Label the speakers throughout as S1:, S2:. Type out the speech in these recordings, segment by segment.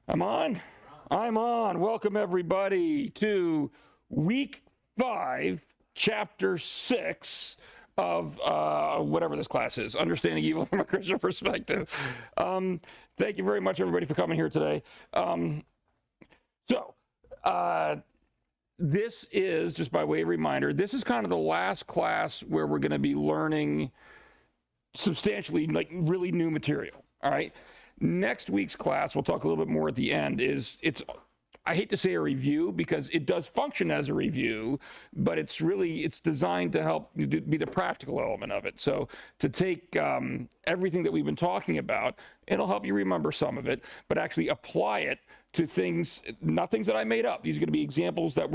S1: I'm on? I'm on. Welcome, everybody, to week 5, chapter 6 of whatever this class is, Understanding Evil from a Christian Perspective. Thank you very much, everybody, for coming here today. This is, just by way of reminder, this is kind of the last class where we're going to be learning substantially, like, really new material, all right? Next week's class, we'll talk a little bit more at the end, I hate to say a review because it does function as a review, but it's designed to help be the practical element of it. So to take everything that we've been talking about, it'll help you remember some of it, but actually apply it to things, not things that I made up. These are going to be examples that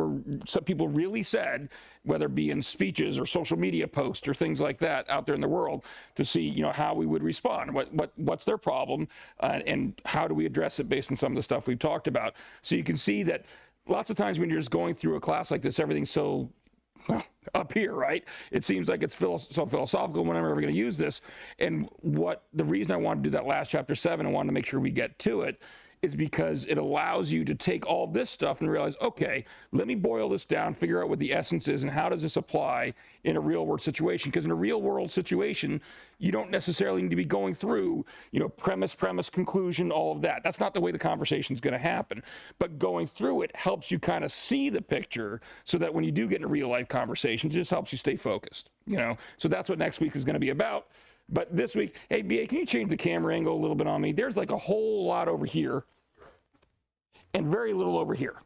S1: some people really said, whether it be in speeches or social media posts or things like that out there in the world, to see, how we would respond, what's their problem, and how do we address it based on some of the stuff we've talked about. So you can see that lots of times when you're just going through a class like this, everything's so up here, right? It seems like it's so philosophical when I'm ever going to use this. And the reason I wanted to do that last chapter 7, I wanted to make sure we get to it, is because it allows you to take all this stuff and realize, okay, let me boil this down, figure out what the essence is, and how does this apply in a real world situation? Because in a real world situation, you don't necessarily need to be going through, premise, conclusion, all of that. That's not the way the conversation is going to happen. But going through it helps you kind of see the picture so that when you do get into real life conversations, it just helps you stay focused, So that's what next week is going to be about. But this week, hey, BA, can you change the camera angle a little bit on me? There's like a whole lot over here and very little over here.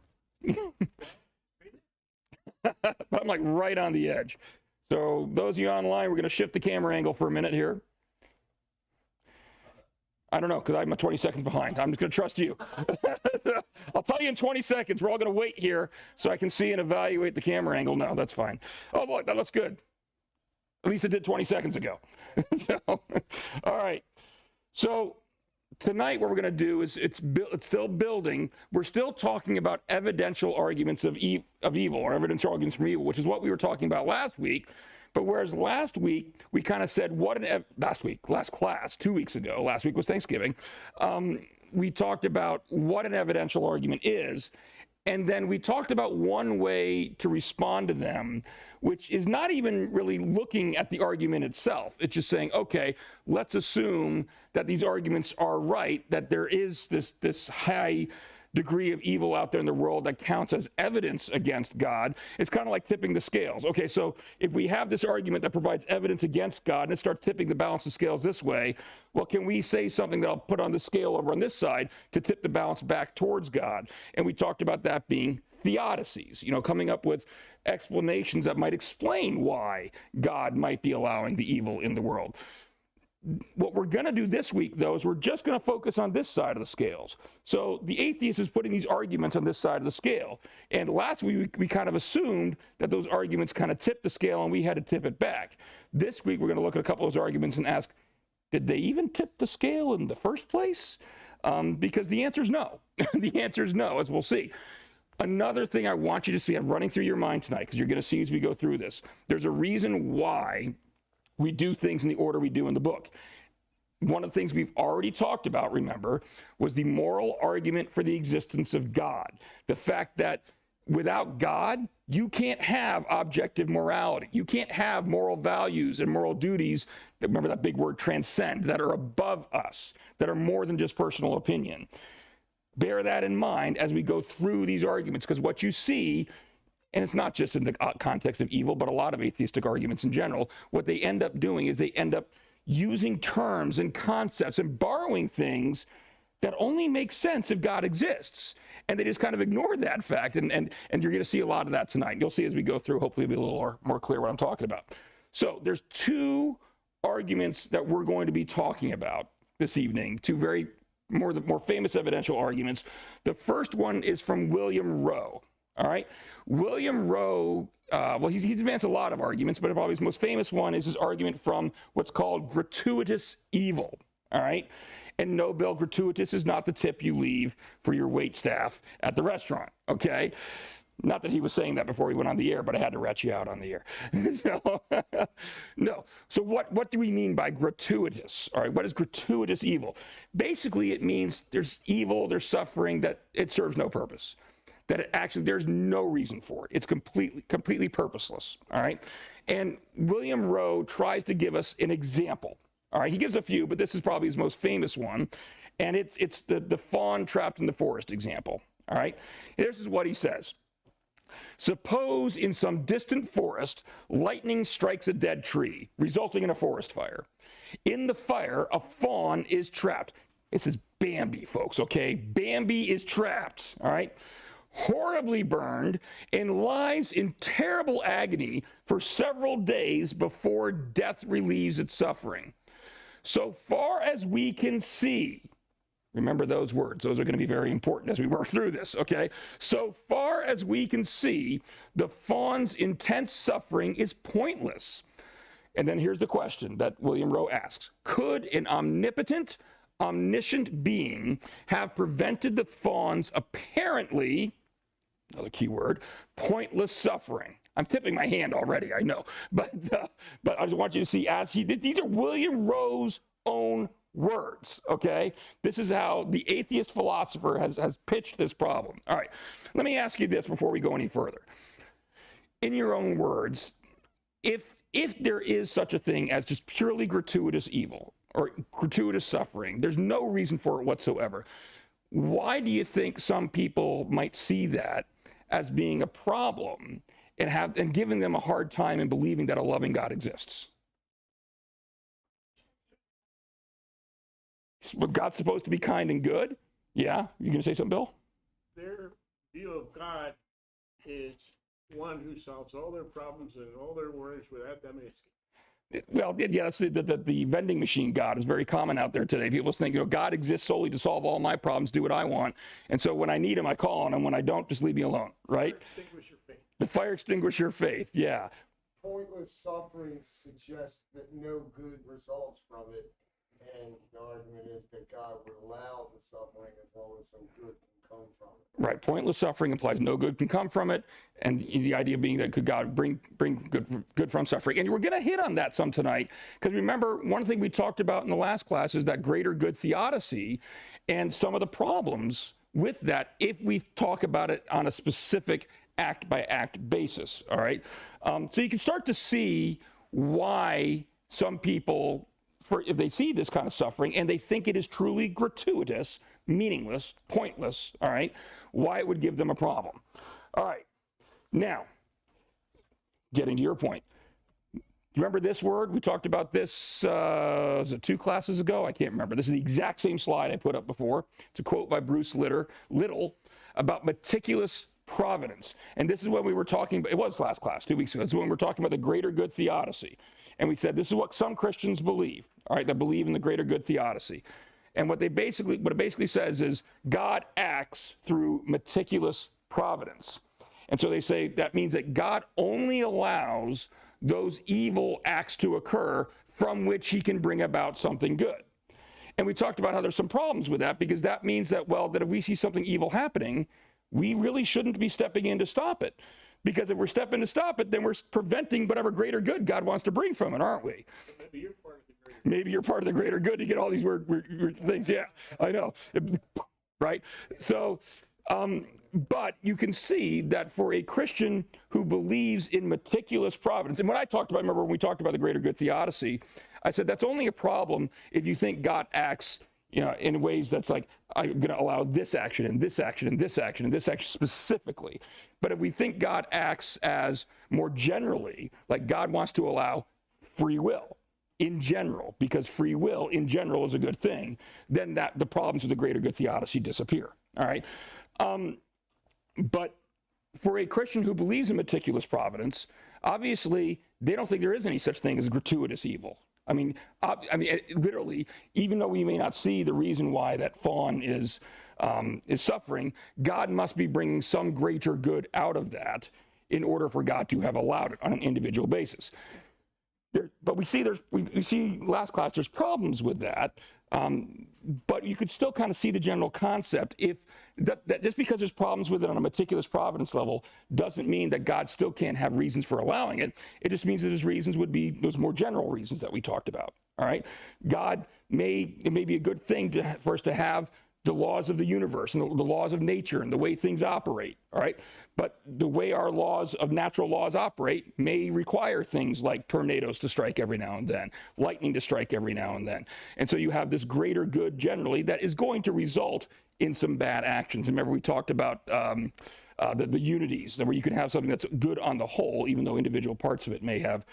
S1: But I'm like right on the edge. So those of you online, we're going to shift the camera angle for a minute here. I don't know, because I'm 20 seconds behind. I'm just going to trust you. I'll tell you in 20 seconds. We're all going to wait here so I can see and evaluate the camera angle. No, that's fine. Oh, look, that looks good. At least it did 20 seconds ago. All right. So tonight what we're going to do is it's still building. We're still talking about evidential arguments of evil, or evidential arguments from evil, which is what we were talking about last week. But whereas last week we kind of said last class, 2 weeks ago, last week was Thanksgiving, we talked about what an evidential argument is. And then we talked about one way to respond to them, which is not even really looking at the argument itself. It's just saying, okay, let's assume that these arguments are right, that there is this high degree of evil out there in the world that counts as evidence against God. It's kind of like tipping the scales. Okay, so if we have this argument that provides evidence against God and it starts tipping the balance of scales this way, well, can we say something that I'll put on the scale over on this side to tip the balance back towards God? And we talked about that being Theodicies, coming up with explanations that might explain why God might be allowing the evil in the world. What we're going to do this week, though, is we're just going to focus on this side of the scales. So the atheist is putting these arguments on this side of the scale. And last week, we kind of assumed that those arguments kind of tipped the scale and we had to tip it back. This week, we're going to look at a couple of those arguments and ask, did they even tip the scale in the first place? Because the answer is no. The answer is no, as we'll see. Another thing I want you to see, I'm running through your mind tonight, because you're going to see as we go through this. There's a reason why we do things in the order we do in the book. One of the things we've already talked about, remember, was the moral argument for the existence of God. The fact that without God, you can't have objective morality. You can't have moral values and moral duties, remember that big word, transcend, that are above us, that are more than just personal opinion. Bear that in mind as we go through these arguments, because what you see, and it's not just in the context of evil, but a lot of atheistic arguments in general, what they end up doing is they end up using terms and concepts and borrowing things that only make sense if God exists. And they just kind of ignore that fact. And you're going to see a lot of that tonight. You'll see as we go through, hopefully it'll be a little more clear what I'm talking about. So there's 2 arguments that we're going to be talking about this evening, 2 more famous evidential arguments. The first one is from William Rowe. All right. William Rowe, he's advanced a lot of arguments, but probably his most famous one is his argument from what's called gratuitous evil. All right. And no, Bill, gratuitous is not the tip you leave for your wait staff at the restaurant. Okay. Not that he was saying that before he went on the air, but I had to rat you out on the air. So, no. So what do we mean by gratuitous? All right, what is gratuitous evil? Basically, it means there's evil, there's suffering, that it serves no purpose. That it actually, there's no reason for it. It's completely purposeless, all right? And William Rowe tries to give us an example, all right? He gives a few, but this is probably his most famous one, and it's the fawn trapped in the forest example, all right? This is what he says. Suppose in some distant forest, lightning strikes a dead tree, resulting in a forest fire. In the fire, a fawn is trapped. This is Bambi, folks, okay? Bambi is trapped, all right? Horribly burned, and lies in terrible agony for several days before death relieves its suffering. So far as we can see, remember those words. Those are going to be very important as we work through this, okay? So far as we can see, the fawn's intense suffering is pointless. And then here's the question that William Rowe asks. Could an omnipotent, omniscient being have prevented the fawn's apparently, another key word, pointless suffering? I'm tipping my hand already, I know. But I just want you to see, these are William Rowe's own words, okay? This is how the atheist philosopher has pitched this problem. All right, let me ask you this before we go any further. In your own words, if there is such a thing as just purely gratuitous evil or gratuitous suffering, there's no reason for it whatsoever, why do you think some people might see that as being a problem and giving them a hard time in believing that a loving God exists? But God's supposed to be kind and good? Yeah? You gonna say something, Bill?
S2: Their view of God is one who solves all their problems and all their worries without them asking.
S1: Well, yeah, that's the vending machine God is very common out there today. People think, God exists solely to solve all my problems, do what I want. And so when I need him, I call on him. When I don't, just leave me alone, right?
S2: Fire extinguish your faith.
S1: The fire extinguish your faith, yeah.
S3: Pointless suffering suggests that no good results from it. And the argument is that God would allow the suffering as long as some good can come from it.
S1: Right. Pointless suffering implies no good can come from it. And the idea being that could God bring good from suffering. And we're going to hit on that some tonight. Because remember, one thing we talked about in the last class is that greater good theodicy and some of the problems with that if we talk about it on a specific act by act basis. All right. So you can start to see why some people, if they see this kind of suffering and they think it is truly gratuitous, meaningless, pointless, all right, why it would give them a problem. All right, now, getting to your point. Remember this word? We talked about this, was it 2 classes ago? I can't remember. This is the exact same slide I put up before. It's a quote by Bruce Little about meticulous providence. And this is when we were talking, it was last class, 2 weeks ago. This is when we were talking about the greater good theodicy. And we said this is what some Christians believe, all right, that believe in the greater good theodicy. And what it basically says is God acts through meticulous providence. And so they say that means that God only allows those evil acts to occur from which he can bring about something good. And we talked about how there's some problems with that, because that means that, well, that if we see something evil happening, we really shouldn't be stepping in to stop it. Because if we're stepping to stop it, then we're preventing whatever greater good God wants to bring from it, aren't we?
S2: Maybe you're part of the greater good.
S1: Maybe you're part of the greater good. You get all these weird things. Yeah, I know. Right? So, but you can see that for a Christian who believes in meticulous providence, and what I talked about, remember when we talked about the greater good theodicy, I said that's only a problem if you think God acts, in ways that's like, I'm going to allow this action and this action and this action and this action specifically. But if we think God acts as more generally, like God wants to allow free will in general, because free will in general is a good thing, then the problems with the greater good theodicy disappear. All right. But for a Christian who believes in meticulous providence, obviously they don't think there is any such thing as gratuitous evil. I mean, literally, even though we may not see the reason why that fawn is suffering, God must be bringing some greater good out of that in order for God to have allowed it on an individual basis. But we see last class, there's problems with that, but you could still kind of see the general concept if that just because there's problems with it on a meticulous providence level doesn't mean that God still can't have reasons for allowing it. It just means that his reasons would be those more general reasons that we talked about. All right, it may be a good thing for us to have the laws of the universe and the laws of nature and the way things operate. All right, but the way our natural laws operate may require things like tornadoes to strike every now and then, lightning to strike every now and then, and so you have this greater good generally that is going to result in some bad actions. Remember, we talked about the unities, where you can have something that's good on the whole, even though individual parts of it may have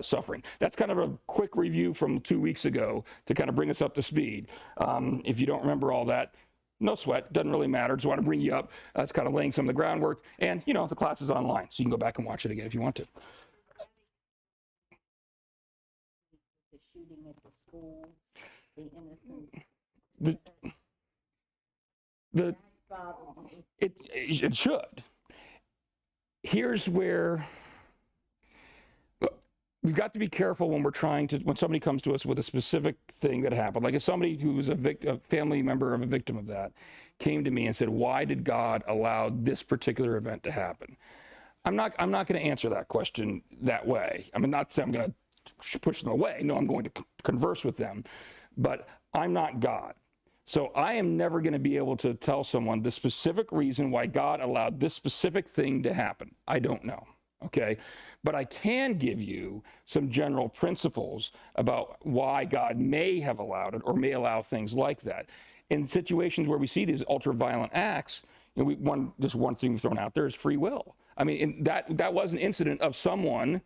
S1: suffering. That's kind of a quick review from 2 weeks ago to kind of bring us up to speed. If you don't remember all that, no sweat, doesn't really matter. Just want to bring you up. It's kind of laying some of the groundwork. And, the class is online, so you can go back and watch it again if you want to.
S4: The shooting at the schools, the innocents.
S1: It should. Here's where we've got to be careful when when somebody comes to us with a specific thing that happened. Like if somebody who was a family member of a victim of that came to me and said, why did God allow this particular event to happen? I'm not going to answer that question that way. I mean, not to say I'm going to push them away. No, I'm going to converse with them, but I'm not God. So I am never going to be able to tell someone the specific reason why God allowed this specific thing to happen. I don't know, okay? But I can give you some general principles about why God may have allowed it or may allow things like that. In situations where we see these ultra-violent acts, just one thing we've thrown out there is free will. I mean, that was an incident of someone,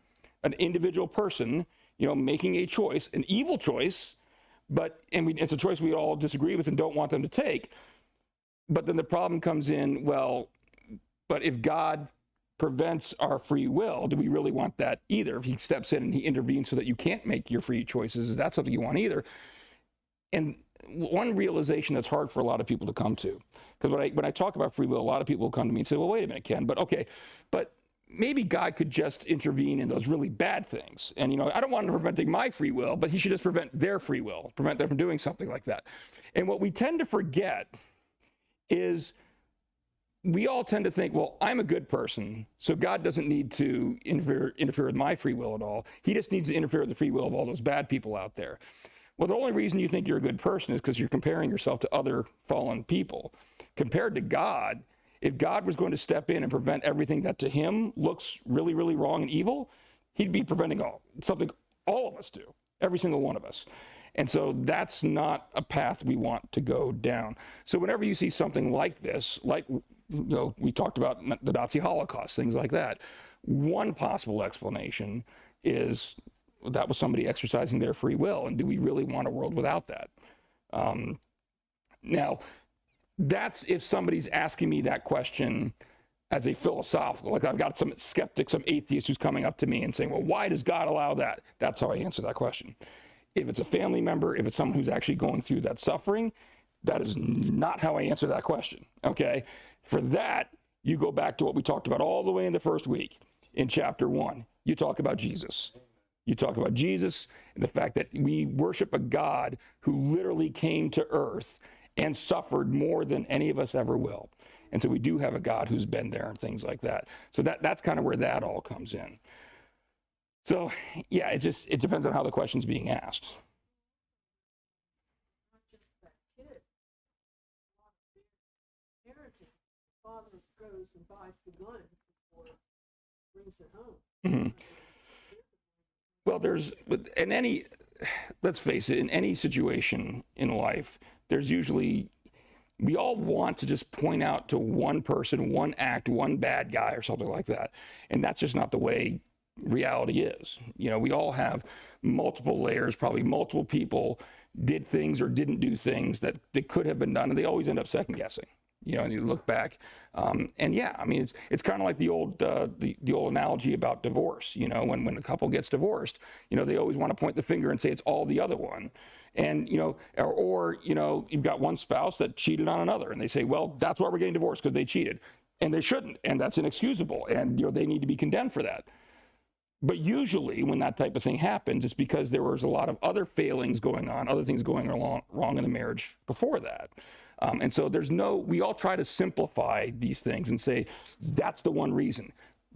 S1: an individual person, making a choice, an evil choice, it's a choice we all disagree with and don't want them to take. But then the problem comes in, but if God prevents our free will, do we really want that either? If he steps in and he intervenes so that you can't make your free choices, is that something you want either? And one realization that's hard for a lot of people to come to, because when I talk about free will, a lot of people will come to me and say, well, wait a minute, Ken, but maybe God could just intervene in those really bad things. And, I don't want him preventing my free will, but he should just prevent their free will, prevent them from doing something like that. And what we tend to forget is we all tend to think, well, I'm a good person, so God doesn't need to interfere with my free will at all. He just needs to interfere with the free will of all those bad people out there. Well, the only reason you think you're a good person is because you're comparing yourself to other fallen people. Compared to God, if God was going to step in and prevent everything that to him looks really, really wrong and evil, he'd be preventing something all of us do, every single one of us. And so that's not a path we want to go down. So whenever you see something like this, we talked about the Nazi Holocaust, things like that, one possible explanation is that was somebody exercising their free will. And do we really want a world without that? Now, that's if somebody's asking me that question as a philosophical, like I've got some skeptic, some atheist who's coming up to me and saying, well, why does God allow that? That's how I answer that question. If it's a family member, if it's someone who's actually going through that suffering, that is not how I answer that question, okay? For that, you go back to what we talked about all the way in the first week in chapter 1. You talk about Jesus. You talk about Jesus and the fact that we worship a God who literally came to earth and suffered more than any of us ever will. And so we do have a God who's been there and things like that. So that's kind of where that all comes in. So yeah, it depends on how the question's being asked.
S4: Not just that kid. A lot of parenting. The father goes and buys the gun before brings it home.
S1: Mm-hmm. Well, let's face it, in any situation in life, there's usually, we all want to just point out to one person, one act, one bad guy or something like that. And that's just not the way reality is. We all have multiple layers, probably multiple people did things or didn't do things that could have been done, and they always end up second guessing. And you look back, and yeah, I mean, it's kind of like the old analogy about divorce. When a couple gets divorced, they always want to point the finger and say it's all the other one, and or you've got one spouse that cheated on another, and they say, well, that's why we're getting divorced, because they cheated, and they shouldn't, and that's inexcusable, and they need to be condemned for that. But usually when that type of thing happens, it's because there was a lot of other failings going on, other things going wrong in the marriage before that. And so we all try to simplify these things and say, that's the one reason.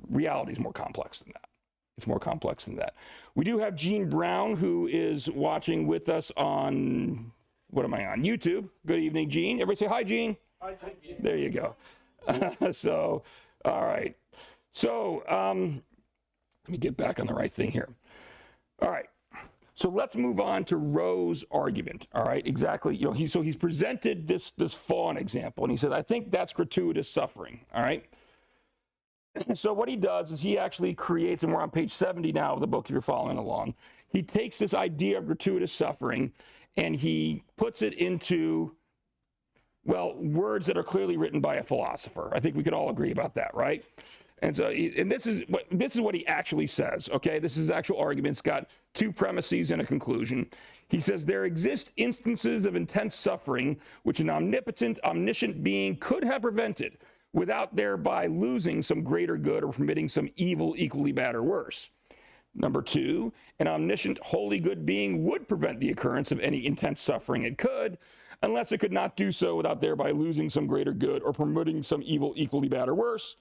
S1: Reality is more complex than that. It's more complex than that. We do have Gene Brown, who is watching with us on, what am I on? YouTube. Good evening, Gene. Everybody say hi, Gene.
S2: Hi, Gene.
S1: There you go. So, all right. So, let me get back on the right thing here. All right. So let's move on to Rowe's argument. All right, exactly. He's presented this fawn example, and he says, I think that's gratuitous suffering. All right. So what he does is he actually creates, and we're on page 70 now of the book if you're following along. He takes this idea of gratuitous suffering and he puts it into, well, words that are clearly written by a philosopher. I think we could all agree about that, right? And so, this is what he actually says, okay? This is his actual argument. It's got two premises and a conclusion. He says, there exist instances of intense suffering which an omnipotent, omniscient being could have prevented without thereby losing some greater good or permitting some evil equally bad or worse. Number two, an omniscient, wholly good being would prevent the occurrence of any intense suffering it could, unless it could not do so without thereby losing some greater good or permitting some evil equally bad or worse.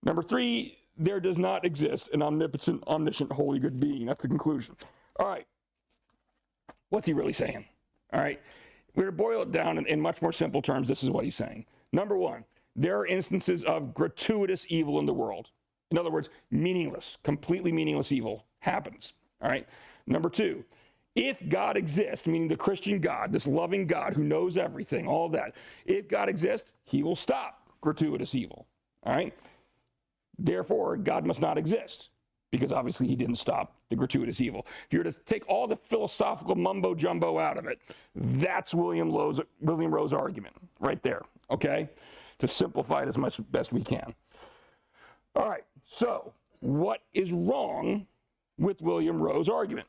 S1: Number three, there does not exist an omnipotent, omniscient, wholly good being. That's the conclusion. All right. What's he really saying? All right. We're going to boil it down in much more simple terms. This is what he's saying. Number one, there are instances of gratuitous evil in the world. In other words, meaningless, completely meaningless evil happens. All right. Number two, if God exists, meaning the Christian God, this loving God who knows everything, all that, if God exists, he will stop gratuitous evil. All right. Therefore, God must not exist, because obviously he didn't stop the gratuitous evil. If you were to take all the philosophical mumbo jumbo out of it, that's William Rowe's argument right there, okay? To simplify it as much best we can. All right, so what is wrong with William Rowe's argument?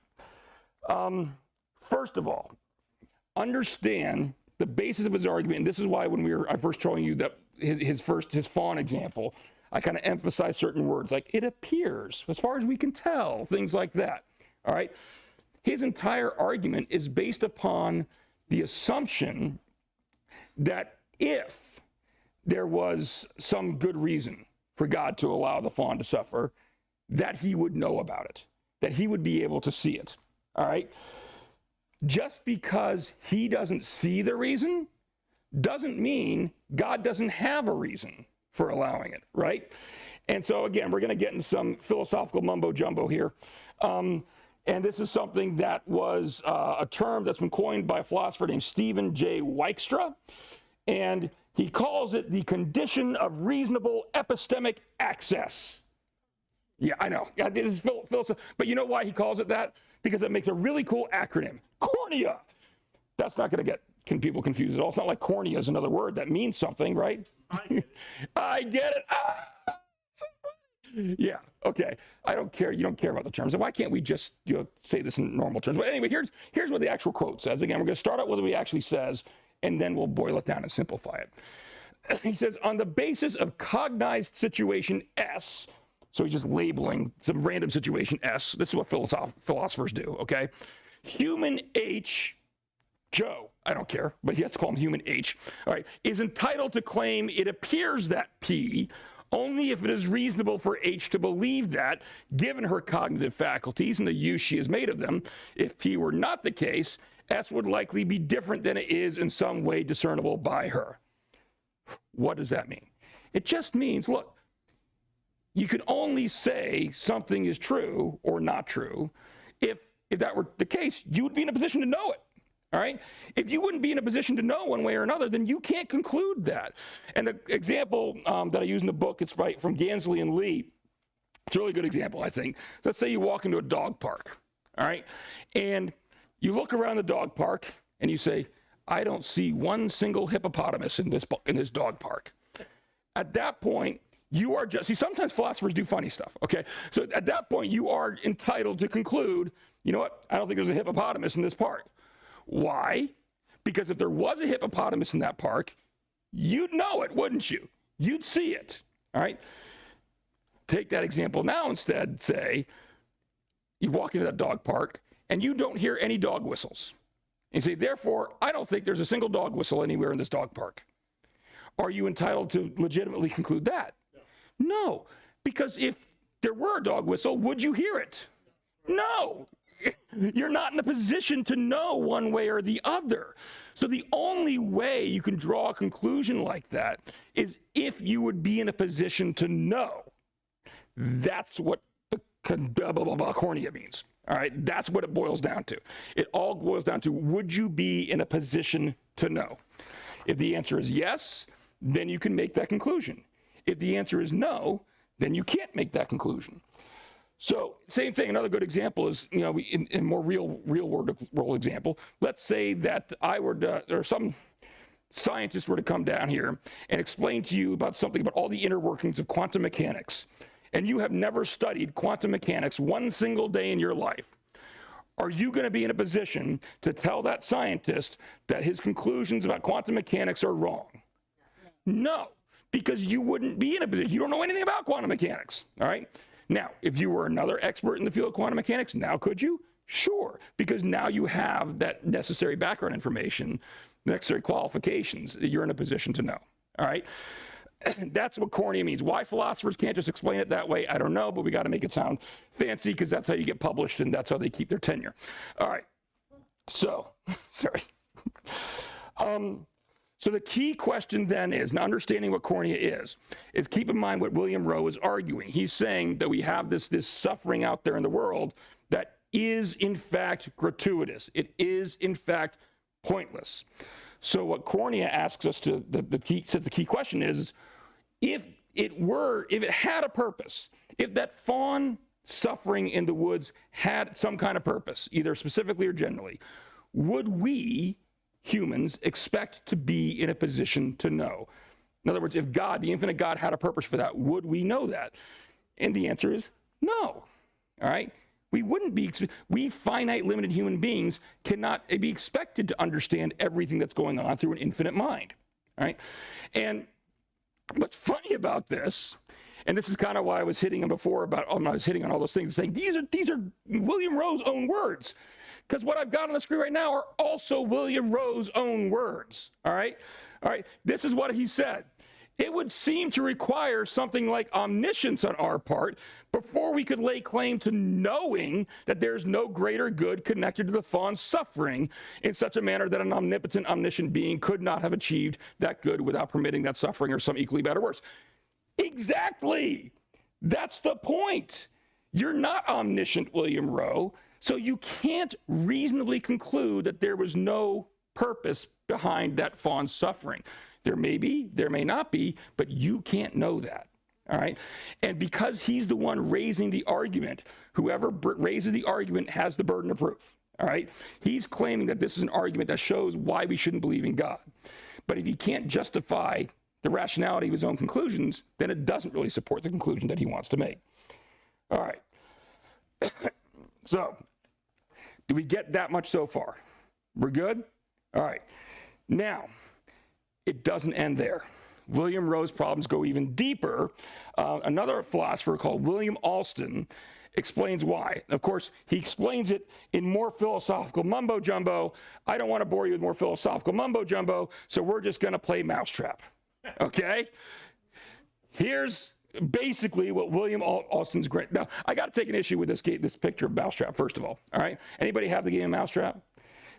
S1: First of all, understand the basis of his argument, and this is why when I first showing you that his fawn example, I kind of emphasize certain words like it appears, as far as we can tell, things like that. All right. His entire argument is based upon the assumption that if there was some good reason for God to allow the fawn to suffer, that he would know about it, that he would be able to see it. All right. Just because he doesn't see the reason doesn't mean God doesn't have a reason for allowing it, right? And so again, we're going to get into some philosophical mumbo jumbo here. And this is something that was a term that's been coined by a philosopher named Stephen J. Dykstra. And he calls it the condition of reasonable epistemic access. Yeah, I know. Yeah, this is philosophy. But you know why he calls it that? Because it makes a really cool acronym. Cornea. That's not going to get people confused at all. It's not like cornea is another word that means something, right? I get it. So yeah, okay. I don't care. You don't care about the terms. And why can't we just say this in normal terms? But anyway, here's what the actual quote says. Again, we're going to start out with what he actually says, and then we'll boil it down and simplify it. He says, on the basis of cognized situation S, so he's just labeling some random situation S. This is what philosophers do, okay? Human H, Joe, I don't care, but he has to call him human H, all right, is entitled to claim it appears that P only if it is reasonable for H to believe that, given her cognitive faculties and the use she has made of them. If P were not the case, S would likely be different than it is in some way discernible by her. What does that mean? It just means, look, you can only say something is true or not true if that were the case, you would be in a position to know it. All right. If you wouldn't be in a position to know one way or another, then you can't conclude that. And the example that I use in the book, it's right from Gansley and Lee. It's a really good example, I think. Let's say you walk into a dog park. All right. And you look around the dog park and you say, I don't see one single hippopotamus in this dog park. At that point, you are just, see, sometimes philosophers do funny stuff. Okay. So at that point, you are entitled to conclude, you know what? I don't think there's a hippopotamus in this park. Why? Because if there was a hippopotamus in that park, you'd know it, wouldn't you? You'd see it, all right? Take that example now instead, say, you walk into that dog park and you don't hear any dog whistles And you say, therefore, I don't think there's a single dog whistle anywhere in this dog park. Are you entitled to legitimately conclude that? No, because if there were a dog whistle, would you hear it? No. You're not in a position to know one way or the other. So the only way you can draw a conclusion like that is if you would be in a position to know. That's what the cornea means. All right, that's what it boils down to. It all boils down to, would you be in a position to know? If the answer is yes, then you can make that conclusion. If the answer is no, then you can't make that conclusion. So same thing, another good example is, in more real world example, let's say that I were to, or some scientist were to come down here and explain to you about something about all the inner workings of quantum mechanics, and you have never studied quantum mechanics one single day in your life. Are you going to be in a position to tell that scientist that his conclusions about quantum mechanics are wrong? No, because you wouldn't be in a position. You don't know anything about quantum mechanics, all right? Now, if you were another expert in the field of quantum mechanics, now could you? Sure, because now you have that necessary background information, the necessary qualifications that you're in a position to know, all right? That's what cornea means. Why philosophers can't just explain it that way, I don't know, but we got to make it sound fancy because that's how you get published and that's how they keep their tenure. All right, so, sorry. So the key question then is, now understanding what cornea is keep in mind what William Rowe is arguing. He's saying that we have this suffering out there in the world that is in fact gratuitous. It is in fact pointless. So what cornea asks us to, the key question is, if it had a purpose, if that fawn suffering in the woods had some kind of purpose, either specifically or generally, would we humans expect to be in a position to know? In other words, if God, the infinite God, had a purpose for that, would we know that? And the answer is no, all right? We wouldn't be, we finite limited human beings cannot be expected to understand everything that's going on through an infinite mind, all right? And what's funny about this, and this is kind of why I was hitting him before about, I was hitting on all those things, saying these are William Rowe's own words. Because what I've got on the screen right now are also William Rowe's own words, all right? All right, this is what he said. It would seem to require something like omniscience on our part before we could lay claim to knowing that there's no greater good connected to the fawn's suffering in such a manner that an omnipotent, omniscient being could not have achieved that good without permitting that suffering or some equally bad or worse. Exactly. That's the point. You're not omniscient, William Rowe. So you can't reasonably conclude that there was no purpose behind that fawn's suffering. There may be, there may not be, but you can't know that, all right? And because he's the one raising the argument, whoever raises the argument has the burden of proof, all right? He's claiming that this is an argument that shows why we shouldn't believe in God. But if he can't justify the rationality of his own conclusions, then it doesn't really support the conclusion that he wants to make. All right. So, do we get that much so far? We're good? All right. Now, it doesn't end there. William Rowe's problems go even deeper. Another philosopher called William Alston explains why. Of course, he explains it in more philosophical mumbo-jumbo. I don't want to bore you with more philosophical mumbo-jumbo, so we're just going to play mousetrap, okay? Here's basically what William Alston's great. Now, I got to take an issue with this picture of Mousetrap, first of all right? Anybody have the game Mousetrap?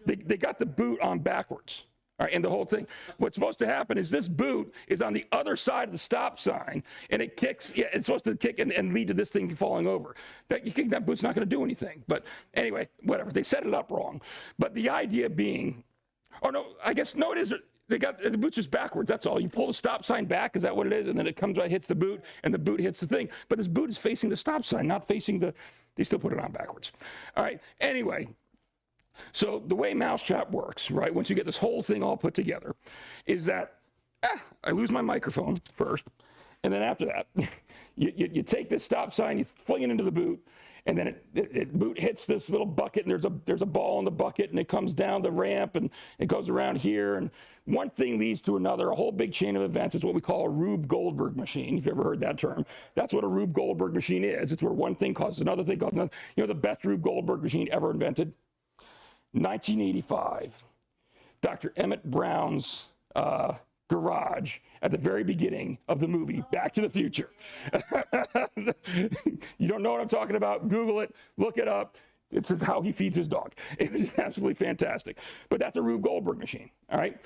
S1: They got the boot on backwards, all right? And the whole thing, what's supposed to happen is this boot is on the other side of the stop sign, and it kicks, yeah, it's supposed to kick and lead to this thing falling over. You think that boot's not going to do anything. But anyway, whatever. They set it up wrong. But the idea being, oh, no, I guess, no, it is. The boot's just backwards, that's all. You pull the stop sign back, is that what it is? And then it comes right, hits the boot, and the boot hits the thing. But this boot is facing the stop sign, not facing they still put it on backwards. All right, anyway, so the way Mousetrap works, right, once you get this whole thing all put together, is that, I lose my microphone first, and then after that, you take this stop sign, you fling it into the boot, and then it boot hits this little bucket, and there's a ball in the bucket, and it comes down the ramp, and it goes around here, and one thing leads to another. A whole big chain of events is what we call a Rube Goldberg machine, if you've ever heard that term. That's what a Rube Goldberg machine is. It's where one thing causes another thing causes another. You know the best Rube Goldberg machine ever invented? 1985, Dr. Emmett Brown's garage at the very beginning of the movie Back to the Future. You don't know what I'm talking about? Google it, look it up. It's how he feeds his dog. It's absolutely fantastic. But that's a Rube Goldberg machine, all right?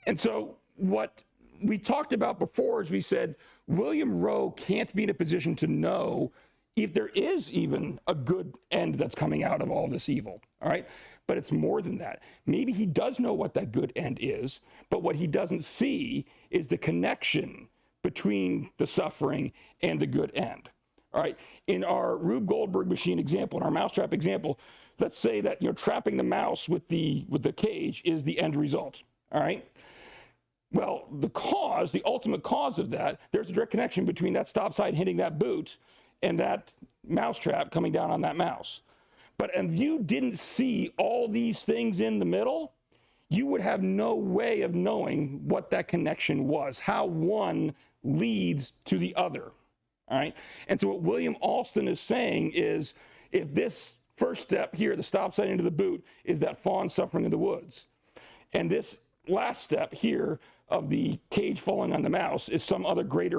S1: And so what we talked about before is we said William Rowe can't be in a position to know if there is even a good end that's coming out of all this evil, all right? But it's more than that. Maybe he does know what that good end is, but what he doesn't see is the connection between the suffering and the good end, all right? In our Rube Goldberg machine example, in our mousetrap example, let's say that trapping the mouse with the cage is the end result, all right? Well, the ultimate cause of that, there's a direct connection between that stop sign hitting that boot and that mousetrap coming down on that mouse. But if you didn't see all these things in the middle, you would have no way of knowing what that connection was, how one leads to the other, all right? And so what William Alston is saying is, if this first step here, the stop sign into the boot, is that fawn suffering in the woods, and this last step here of the cage falling on the mouse is some other great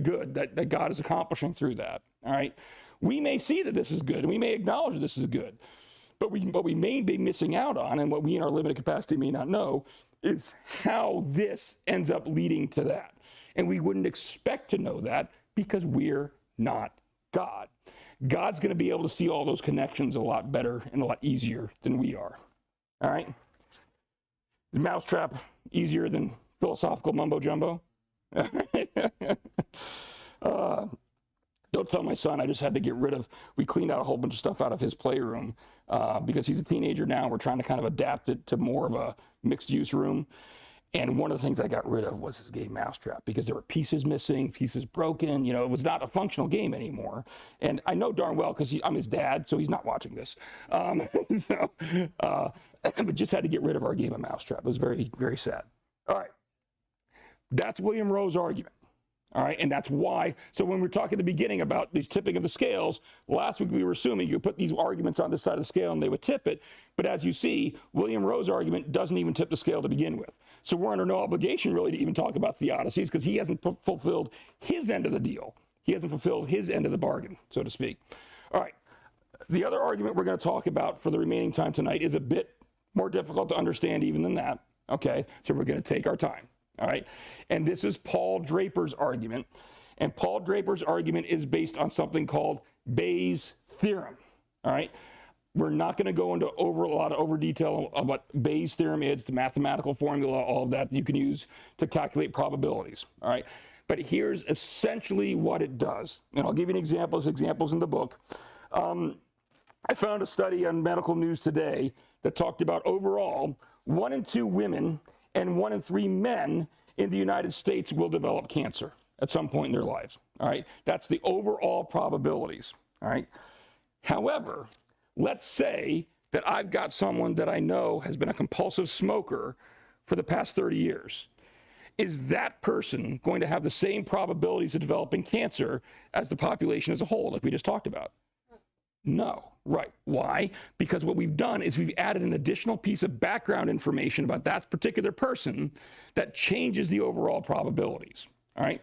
S1: good that God is accomplishing through that, all right? We may see that this is good, and we may acknowledge that this is good, but we may be missing out on, and what we in our limited capacity may not know, is how this ends up leading to that. And we wouldn't expect to know that because we're not God. God's going to be able to see all those connections a lot better and a lot easier than we are, all right? The mousetrap easier than philosophical mumbo jumbo? Don't tell my son I just had to get rid of, we cleaned out a whole bunch of stuff out of his playroom because he's a teenager now. We're trying to kind of adapt it to more of a mixed use room. And one of the things I got rid of was his game mousetrap because there were pieces missing, pieces broken. It was not a functional game anymore. And I know darn well because I'm his dad, so he's not watching this. But just had to get rid of our game of mousetrap. It was very, very sad. All right. That's William Rowe's argument. All right, and that's why, so when we were talking at the beginning about these tipping of the scales, last week we were assuming you put these arguments on this side of the scale and they would tip it, but as you see, William Rowe's argument doesn't even tip the scale to begin with. So we're under no obligation really to even talk about Theodicies because he hasn't fulfilled his end of the deal. He hasn't fulfilled his end of the bargain, so to speak. All right, the other argument we're going to talk about for the remaining time tonight is a bit more difficult to understand even than that, okay? So we're going to take our time. All right, and this is Paul Draper's argument, and Paul Draper's argument is based on something called Bayes' theorem. All right, we're not going to go into a lot of detail of what Bayes' theorem is, the mathematical formula, all of that you can use to calculate probabilities. All right, but here's essentially what it does, and I'll give you an example. There's examples in the book. I found a study on Medical News Today that talked about overall 1 in 2 women and 1 in 3 men in the United States will develop cancer at some point in their lives, all right? That's the overall probabilities, all right? However, let's say that I've got someone that I know has been a compulsive smoker for the past 30 years. Is that person going to have the same probabilities of developing cancer as the population as a whole, like we just talked about? No, right. Why? Because what we've done is we've added an additional piece of background information about that particular person that changes the overall probabilities, all right?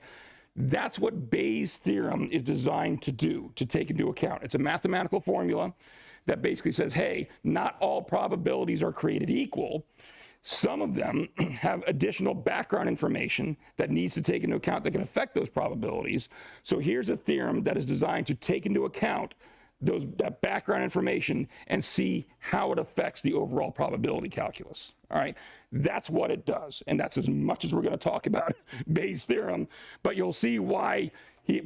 S1: That's what Bayes' theorem is designed to do, to take into account. It's a mathematical formula that basically says, hey, not all probabilities are created equal. Some of them have additional background information that needs to take into account that can affect those probabilities. So here's a theorem that is designed to take into account that background information and see how it affects the overall probability calculus, all right? That's what it does, and that's as much as we're going to talk about Bayes' theorem, but you'll see why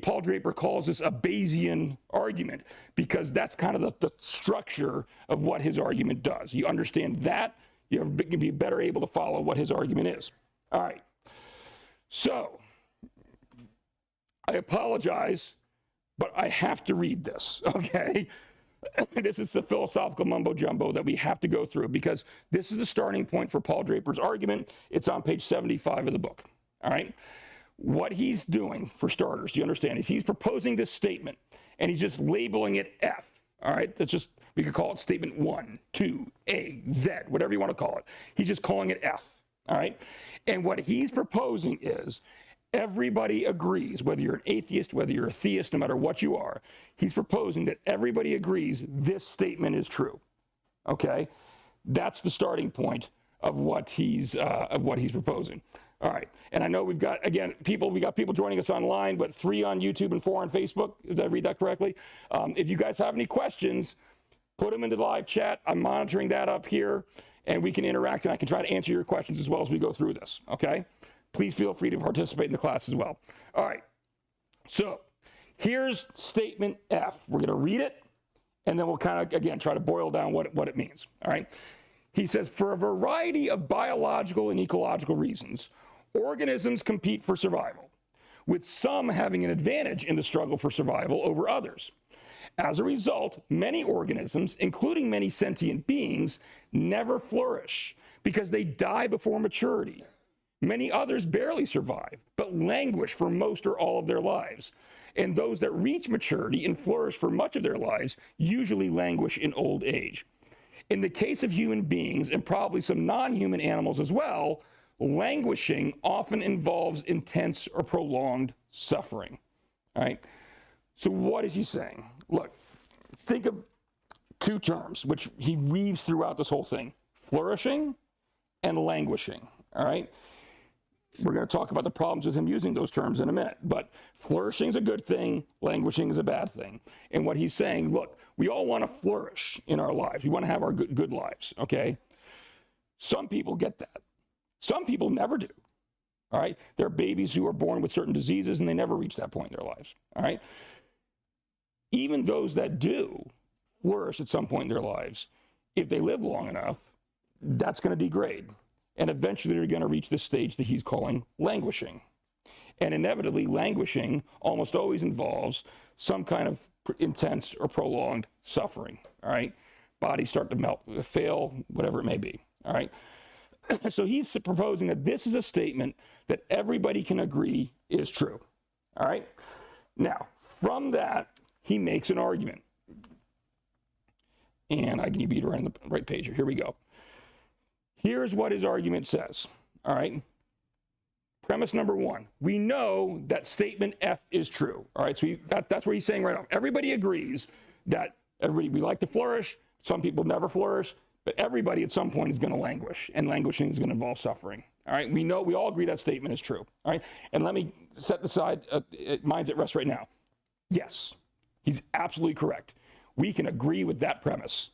S1: Paul Draper calls this a Bayesian argument, because that's kind of the structure of what his argument does. You understand that, you'll be better able to follow what his argument is. All right, so I apologize, but I have to read this, okay? This is the philosophical mumbo jumbo that we have to go through because this is the starting point for Paul Draper's argument. It's on page 75 of the book, all right? What he's doing, for starters, do you understand, is he's proposing this statement and he's just labeling it F, all right? That's just We could call it statement 1, 2, A, Z, whatever you want to call it. He's just calling it F, all right? And what he's proposing is everybody agrees, whether you're an atheist, whether you're a theist, no matter what you are, he's proposing that everybody agrees this statement is true, okay? That's the starting point of what he's proposing. All right, and I know we've got people joining us online, but 3 on YouTube and 4 on Facebook. Did I read that correctly? If you guys have any questions, put them into the live chat. I'm monitoring that up here, and we can interact, and I can try to answer your questions as well as we go through this, okay? Please feel free to participate in the class as well. All right, so here's statement F. We're going to read it, and then we'll kind of, again, try to boil down what it means, all right? He says, for a variety of biological and ecological reasons, organisms compete for survival, with some having an advantage in the struggle for survival over others. As a result, many organisms, including many sentient beings, never flourish because they die before maturity. Many others barely survive, but languish for most or all of their lives. And those that reach maturity and flourish for much of their lives usually languish in old age. In the case of human beings, and probably some non-human animals as well, languishing often involves intense or prolonged suffering, all right? So what is he saying? Look, think of 2 terms, which he weaves throughout this whole thing, flourishing and languishing, all right? We're going to talk about the problems with him using those terms in a minute, but flourishing is a good thing, languishing is a bad thing. And what he's saying, look, we all want to flourish in our lives. We want to have our good lives, okay? Some people get that. Some people never do, all right? There are babies who are born with certain diseases and they never reach that point in their lives, all right? Even those that do flourish at some point in their lives, if they live long enough, that's going to degrade. And eventually they're going to reach this stage that he's calling languishing. And inevitably, languishing almost always involves some kind of intense or prolonged suffering, all right? Bodies start to melt, fail, whatever it may be, all right? So he's proposing that this is a statement that everybody can agree is true, all right? Now, from that, he makes an argument. And I can be right on the right page here. Here we go. Here's what his argument says, all right? Premise number 1, we know that statement F is true, all right? So that's what he's saying right off. Everybody agrees that we like to flourish. Some people never flourish, but everybody at some point is going to languish, and languishing is going to involve suffering, all right? We all agree that statement is true, all right? And let me set aside minds at rest right now. Yes, he's absolutely correct. We can agree with that premise.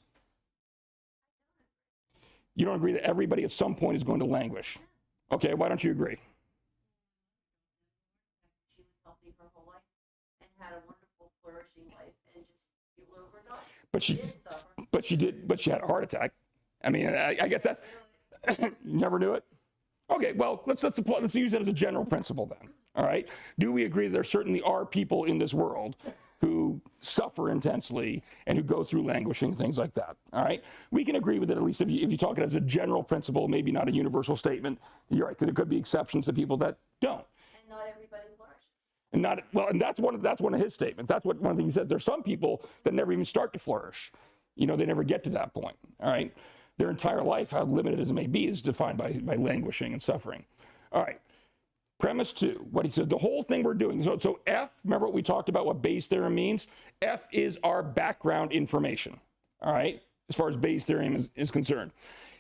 S1: You don't agree that everybody at some point is going to languish. Okay, why don't you agree?
S5: She was healthy her whole life and had a wonderful, flourishing life, and just people overnight.
S1: But she had a heart attack. I mean, I guess that's, you never knew it? Okay, well, let's use that as a general principle then, all right? Do we agree that there certainly are people in this world who suffer intensely and who go through languishing, things like that, all right? We can agree with it, at least if you talk it as a general principle, maybe not a universal statement. You're right, because there could be exceptions to people that don't.
S5: And not everybody flourishes.
S1: And that's one of his statements. That's one thing he says. There's some people that never even start to flourish. You know, they never get to that point, all right? Their entire life, how limited as it may be, is defined by languishing and suffering. All right. Premise 2, what he said, the whole thing we're doing. So F, remember what we talked about, what Bayes' theorem means? F is our background information, all right, as far as Bayes' theorem is concerned.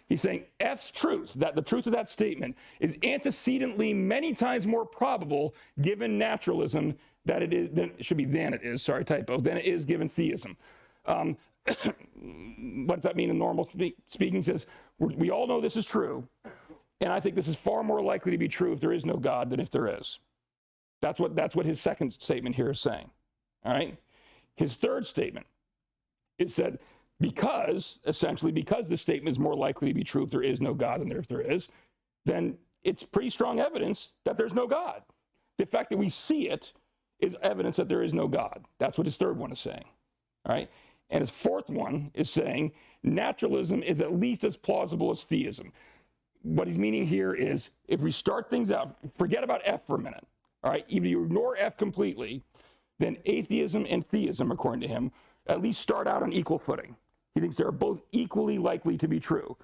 S1: He's saying F's truth, that the truth of that statement is antecedently many times more probable given naturalism than it is, than it is given theism. What does that mean in normal speaking? He says, we all know this is true. And I think this is far more likely to be true if there is no God than if there is. That's what his second statement here is saying, all right? His third statement, it said, because this statement is more likely to be true if there is no God than if there is, then it's pretty strong evidence that there's no God. The fact that we see it is evidence that there is no God. That's what his third one is saying, all right? And his fourth one is saying naturalism is at least as plausible as theism. What he's meaning here is if we start things out, forget about F for a minute, all right? If you ignore F completely, then atheism and theism, according to him, at least start out on equal footing. He thinks they're both equally likely to be true.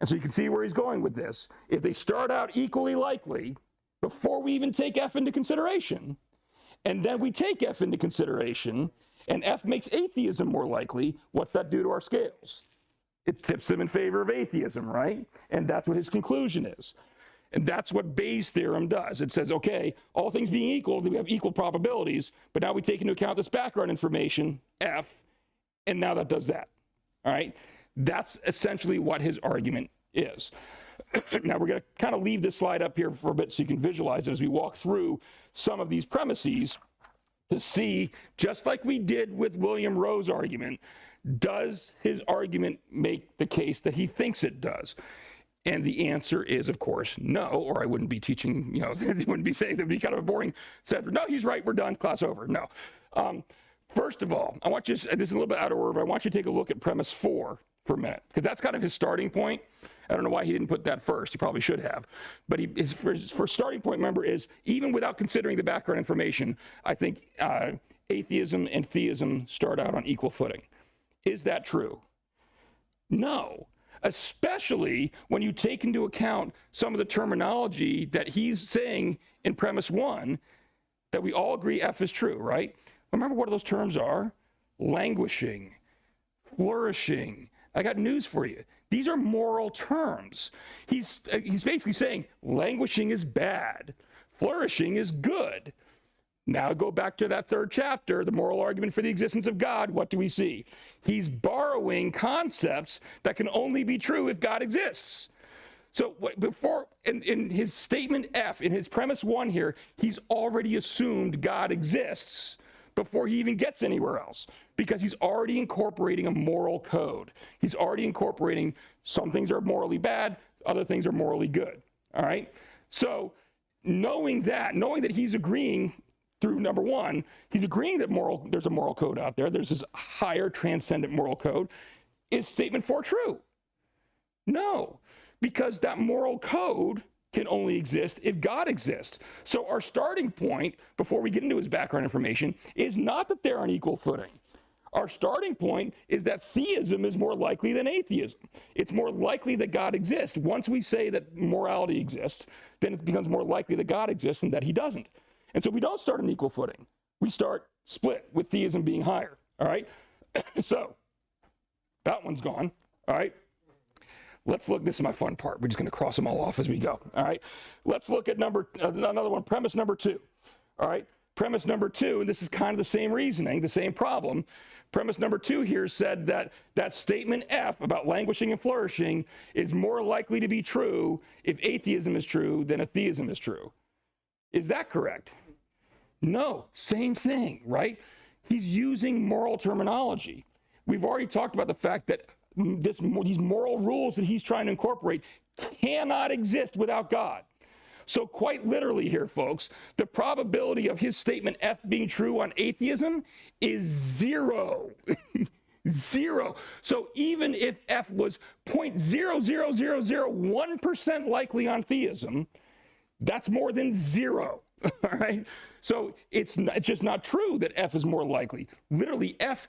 S1: And so you can see where he's going with this. If they start out equally likely before we even take F into consideration, and then we take F into consideration, and F makes atheism more likely, what's that do to our scales? It tips them in favor of atheism, right? And that's what his conclusion is. And that's what Bayes' theorem does. It says, okay, all things being equal, we have equal probabilities, but now we take into account this background information, F, and now that does that, all right? That's essentially what his argument is. Now we're going to kind of leave this slide up here for a bit so you can visualize it as we walk through some of these premises to see, just like we did with William Rowe's argument, does his argument make the case that he thinks it does? And the answer is, of course, no, or I wouldn't be teaching, you know, I wouldn't be saying that would be kind of a boring set. No, he's right, we're done, class over. No. First of all, I want you to, this is a little bit out of order, but I want you to take a look at premise 4 for a minute, because that's kind of his starting point. I don't know why he didn't put that first. He probably should have. But his first starting point, remember, is even without considering the background information, I think atheism and theism start out on equal footing. Is that true? No. Especially when you take into account some of the terminology that he's saying in premise 1, that we all agree F is true, right? Remember what those terms are? Languishing, flourishing. I got news for you. These are moral terms. He's basically saying languishing is bad, flourishing is good. Now go back to that 3rd chapter, the moral argument for the existence of God. What do we see? He's borrowing concepts that can only be true if God exists. So before, in his statement F, in his premise 1 here, he's already assumed God exists before he even gets anywhere else, because he's already incorporating a moral code. He's already incorporating some things are morally bad, other things are morally good, all right? So knowing that he's agreeing through number 1, he's agreeing that there's a moral code out there, there's this higher transcendent moral code. Is statement 4 true? No, because that moral code can only exist if God exists. So our starting point, before we get into his background information, is not that they're on equal footing. Our starting point is that theism is more likely than atheism. It's more likely that God exists. Once we say that morality exists, then it becomes more likely that God exists and that he doesn't. And so we don't start on equal footing. We start split, with theism being higher, all right? So that one's gone, all right? Let's look, this is my fun part. We're just going to cross them all off as we go, all right? Let's look at another one, premise number 2, all right? Premise number 2, and this is kind of the same reasoning, the same problem. Premise number 2 here said that statement F about languishing and flourishing is more likely to be true if atheism is true than if theism is true. Is that correct? No, same thing, right? He's using moral terminology. We've already talked about the fact that these moral rules that he's trying to incorporate cannot exist without God. So quite literally here, folks, the probability of his statement F being true on atheism is 0. 0. So even if F was 0.00001% likely on theism, that's more than 0. All right? So it's just not true that F is more likely. Literally, F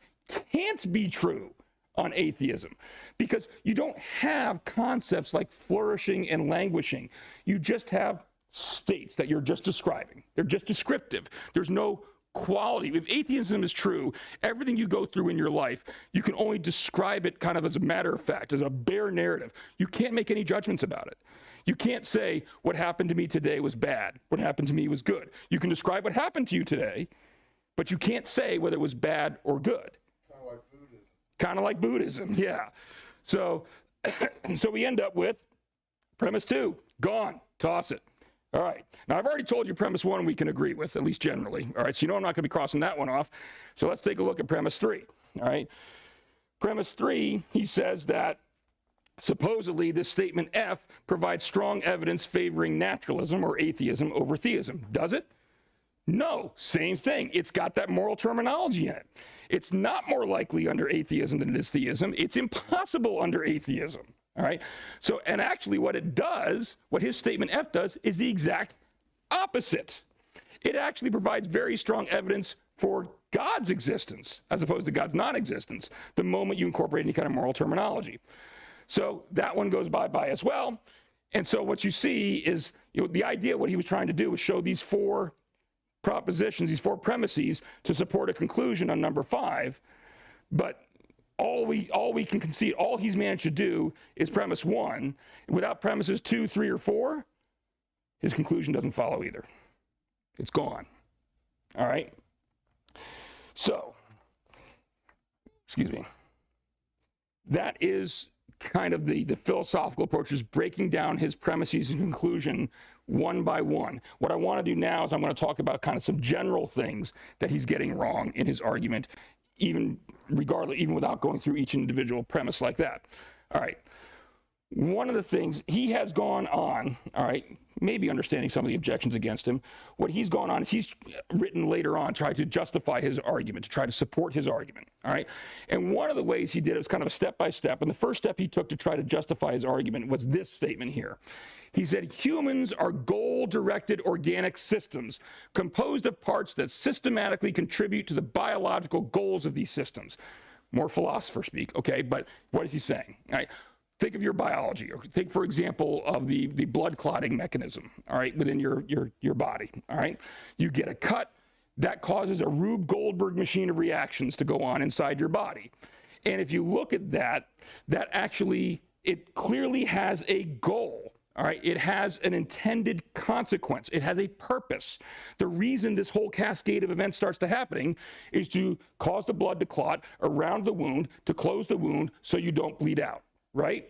S1: can't be true on atheism, because you don't have concepts like flourishing and languishing. You just have states that you're just describing. They're just descriptive. There's no quality. If atheism is true, everything you go through in your life, you can only describe it kind of as a matter of fact, as a bare narrative. You can't make any judgments about it. You can't say what happened to me today was bad, what happened to me was good. You can describe what happened to you today, but you can't say whether it was bad or good. Kind of like Buddhism, yeah. So we end up with premise 2, gone, toss it. All right, now I've already told you premise 1 we can agree with, at least generally. All right, so you know I'm not gonna be crossing that one off. So let's take a look at premise 3, all right? Premise 3, he says that supposedly this statement F provides strong evidence favoring naturalism or atheism over theism. Does it? No, same thing. It's got that moral terminology in it. It's not more likely under atheism than it is theism. It's impossible under atheism, all right? So, and actually what it does, what his statement F does, is the exact opposite. It actually provides very strong evidence for God's existence as opposed to God's non-existence the moment you incorporate any kind of moral terminology. So that one goes bye-bye as well. And so what you see is, the idea, what he was trying to do was show these four propositions, these four premises to support a conclusion on number 5. But all we can concede, all he's managed to do is premise 1. Without premises 2, 3, or 4, his conclusion doesn't follow either. It's gone. All right? So, excuse me. That is kind of the philosophical approach, is breaking down his premises and conclusion one by one. What I want to do now is I'm going to talk about kind of some general things that he's getting wrong in his argument, even without going through each individual premise like that. All right. One of the things he has gone on, all right, maybe understanding some of the objections against him, what he's gone on is he's written later on, tried to justify his argument, to try to support his argument, all right? And one of the ways he did it was kind of a step-by-step, and the first step he took to try to justify his argument was this statement here. He said, humans are goal-directed organic systems composed of parts that systematically contribute to the biological goals of these systems. More philosopher speak, okay, but what is he saying? All right. Think of your biology, or think, for example, of the blood clotting mechanism, all right, within your body, all right? You get a cut, that causes a Rube Goldberg machine of reactions to go on inside your body. And if you look at that actually, it clearly has a goal, all right? It has an intended consequence. It has a purpose. The reason this whole cascade of events starts to happening is to cause the blood to clot around the wound, to close the wound so you don't bleed out. Right?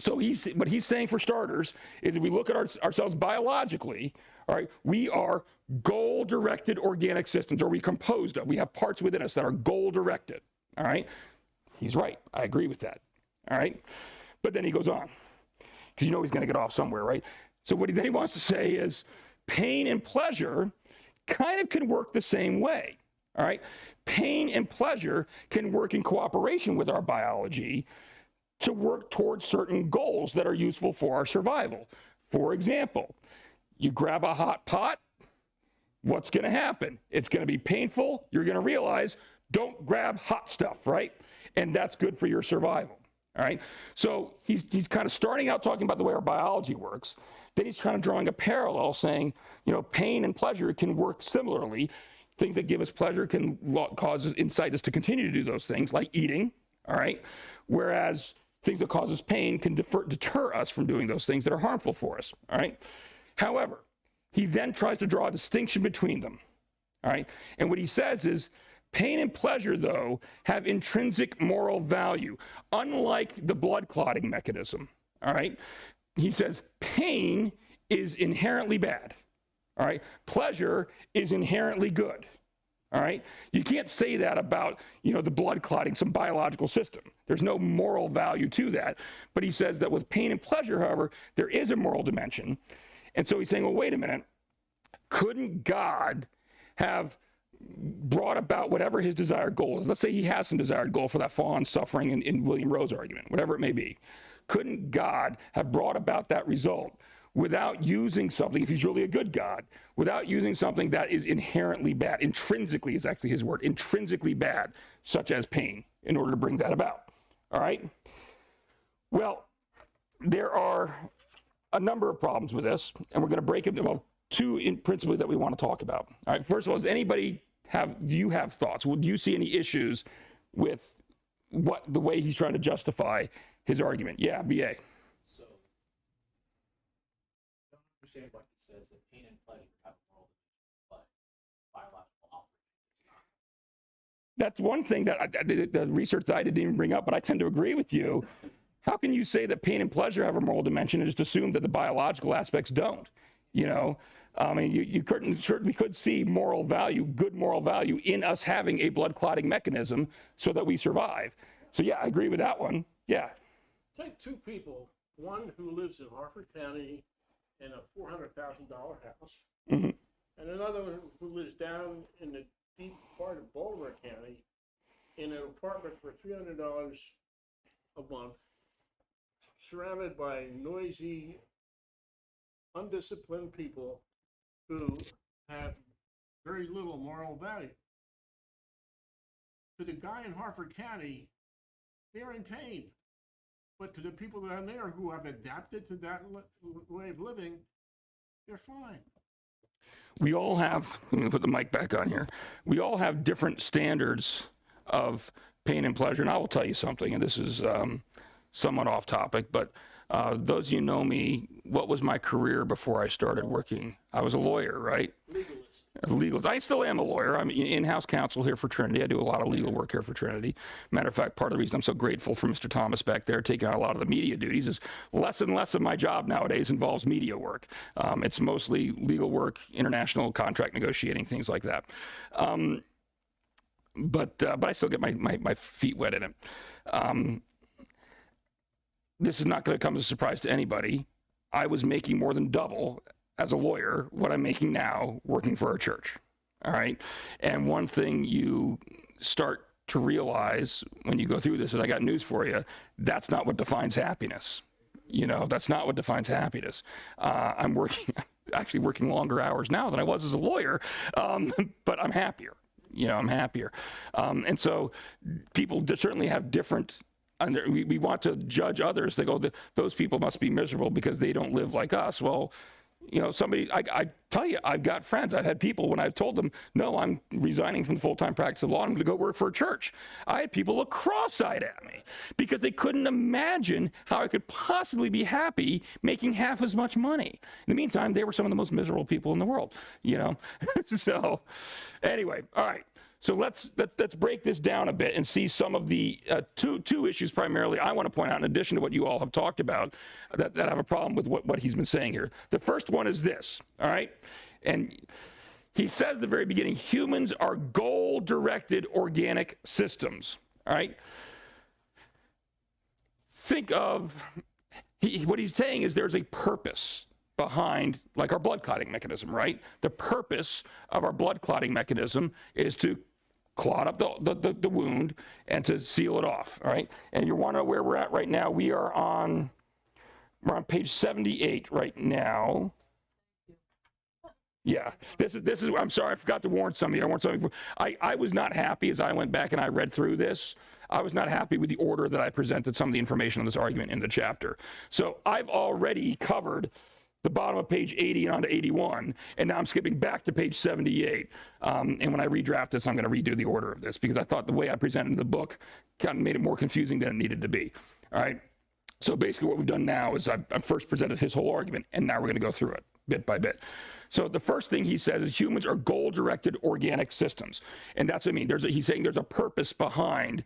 S1: So what he's saying, for starters, is if we look at ourselves biologically, all right, we are goal-directed organic systems, or we composed of. We have parts within us that are goal-directed. All right? He's right. I agree with that. All right? But then he goes on, because he's going to get off somewhere, right? So what he then wants to say is pain and pleasure kind of can work the same way. All right? Pain and pleasure can work in cooperation with our biology to work towards certain goals that are useful for our survival. For example, you grab a hot pot, what's going to happen? It's going to be painful. You're going to realize, don't grab hot stuff, right? And that's good for your survival, all right? So he's kind of starting out talking about the way our biology works. Then he's kind of drawing a parallel, saying, pain and pleasure can work similarly. Things that give us pleasure can incite us to continue to do those things, like eating, all right? Whereas things that cause us pain can deter us from doing those things that are harmful for us, all right? However, he then tries to draw a distinction between them, all right? And what he says is, pain and pleasure, though, have intrinsic moral value, unlike the blood clotting mechanism, all right? He says pain is inherently bad, all right? Pleasure is inherently good. All right? You can't say that about, the blood clotting, some biological system. There's no moral value to that. But he says that with pain and pleasure, however, there is a moral dimension. And so he's saying, well, wait a minute. Couldn't God have brought about whatever his desired goal is? Let's say he has some desired goal for that fawn suffering in William Rowe's argument, whatever it may be. Couldn't God have brought about that result without using something, if he's really a good God, without using something that is inherently bad, intrinsically is actually his word, intrinsically bad, such as pain, in order to bring that about, all right? Well, there are a number of problems with this, and we're going to break it into two principally that we want to talk about. All right, first of all, do you have thoughts? Do you see any issues with the way he's trying to justify his argument? Yeah, BA.
S6: Understand what he says, that pain and pleasure have a moral dimension, but biological operation does not.
S1: That's one thing that the research that I didn't even bring up, but I tend to agree with you. How can you say that pain and pleasure have a moral dimension and just assume that the biological aspects don't? I mean, you certainly could see moral value, good moral value, in us having a blood clotting mechanism so that we survive. So yeah, I agree with that one. Yeah.
S2: Take two people, one who lives in Harford County in a $400,000 house,
S1: Mm-hmm.
S2: and another one who lives down in the deep part of Baltimore County in an apartment for $300 a month, surrounded by noisy, undisciplined people who have very little moral value. to the guy in Harford County, they're in pain. But to the people down there who have adapted to that way of living, they're fine.
S1: We all have, let me put the mic back on here. We all have different standards of pain and pleasure. And I will tell you something, and this is somewhat off topic, but those of you who know me, what was my career before I started working? I was a lawyer, right?
S2: Legalist.
S1: As a legalist. I still am a lawyer. I'm in-house counsel here for Trinity. I do a lot of legal work here for Trinity. Matter of fact, part of the reason I'm so grateful for Mr. Thomas back there taking on a lot of the media duties is less and less of my job nowadays involves media work. It's mostly legal work, international contract negotiating, things like that. But I still get my feet wet in it. This is not going to come as a surprise to anybody. I was making more than double as a lawyer what I'm making now working for a church. All right. And one thing you start to realize when you go through this is, I got news for you, that's not what defines happiness. You know, that's not what defines happiness. I'm actually working longer hours now than I was as a lawyer, but I'm happier. You know, I'm happier. And so people certainly have different, and we want to judge others. They go, those people must be miserable because they don't live like us. Well, you know, I tell you, I've got friends. I've had people when I've told them, no, I'm resigning from the full-time practice of law, I'm going to go work for a church. I had people look cross-eyed at me because they couldn't imagine how I could possibly be happy making half as much money. In the meantime, they were some of the most miserable people in the world, you know. So anyway, all right. So let's break this down a bit and see some of the two issues primarily I want to point out in addition to what you all have talked about that have a problem with what he's been saying here. The first one is this, all right? And he says at the very beginning, humans are goal-directed organic systems, all right? Think of, what he's saying is there's a purpose behind, like our blood clotting mechanism, right? The purpose of our blood clotting mechanism is to clot up the wound and to seal it off, all right? And you want to know where we're at right now? We're on page 78 right now. Yeah, this is, I'm sorry, I forgot to warn some of you. I was not happy as I went back and I read through this. I was not happy with the order that I presented some of the information on this argument in the chapter. So I've already covered the bottom of page 80 and onto 81, and now I'm skipping back to page 78. And when I redraft this, I'm going to redo the order of this because I thought the way I presented the book kind of made it more confusing than it needed to be. All right. So basically what we've done now is I've first presented his whole argument, and now we're going to go through it bit by bit. So the first thing he says is humans are goal-directed organic systems. And that's what I mean. He's saying there's a purpose behind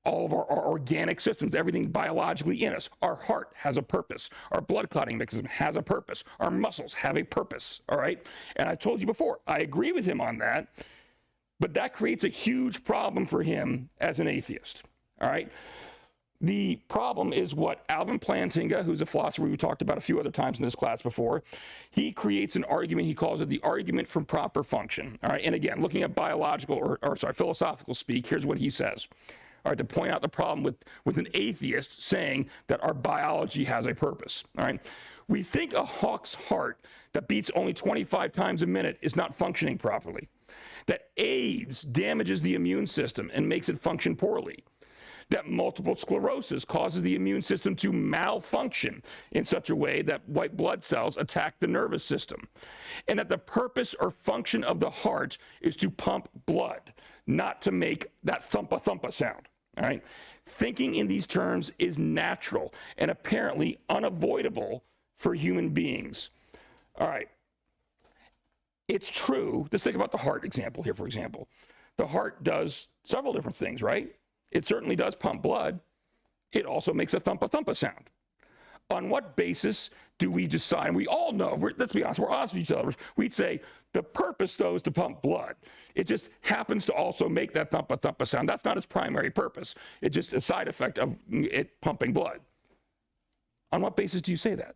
S1: all of our organic systems, everything biologically in us. Our heart has a purpose. Our blood clotting mechanism has a purpose. Our muscles have a purpose, all right? And I told you before, I agree with him on that, but that creates a huge problem for him as an atheist, all right? The problem is what Alvin Plantinga, who's a philosopher we've talked about a few other times in this class before, he creates an argument, he calls it the argument from proper function, all right? And again, looking at biological, philosophical speak, here's what he says. All right, to point out the problem with an atheist saying that our biology has a purpose, all right? We think a hawk's heart that beats only 25 times a minute is not functioning properly, that AIDS damages the immune system and makes it function poorly, that multiple sclerosis causes the immune system to malfunction in such a way that white blood cells attack the nervous system, and that the purpose or function of the heart is to pump blood, not to make that thumpa-thumpa sound. All right. Thinking in these terms is natural and apparently unavoidable for human beings. All right. It's true. Let's think about the heart example here, for example. The heart does several different things, right? It certainly does pump blood. It also makes a thumpa-thumpa sound. On what basis do we decide? And we all know, let's be honest, we're honest with each other. We'd say the purpose, though, is to pump blood. It just happens to also make that thumpa-thumpa sound. That's not its primary purpose. It's just a side effect of it pumping blood. On what basis do you say that?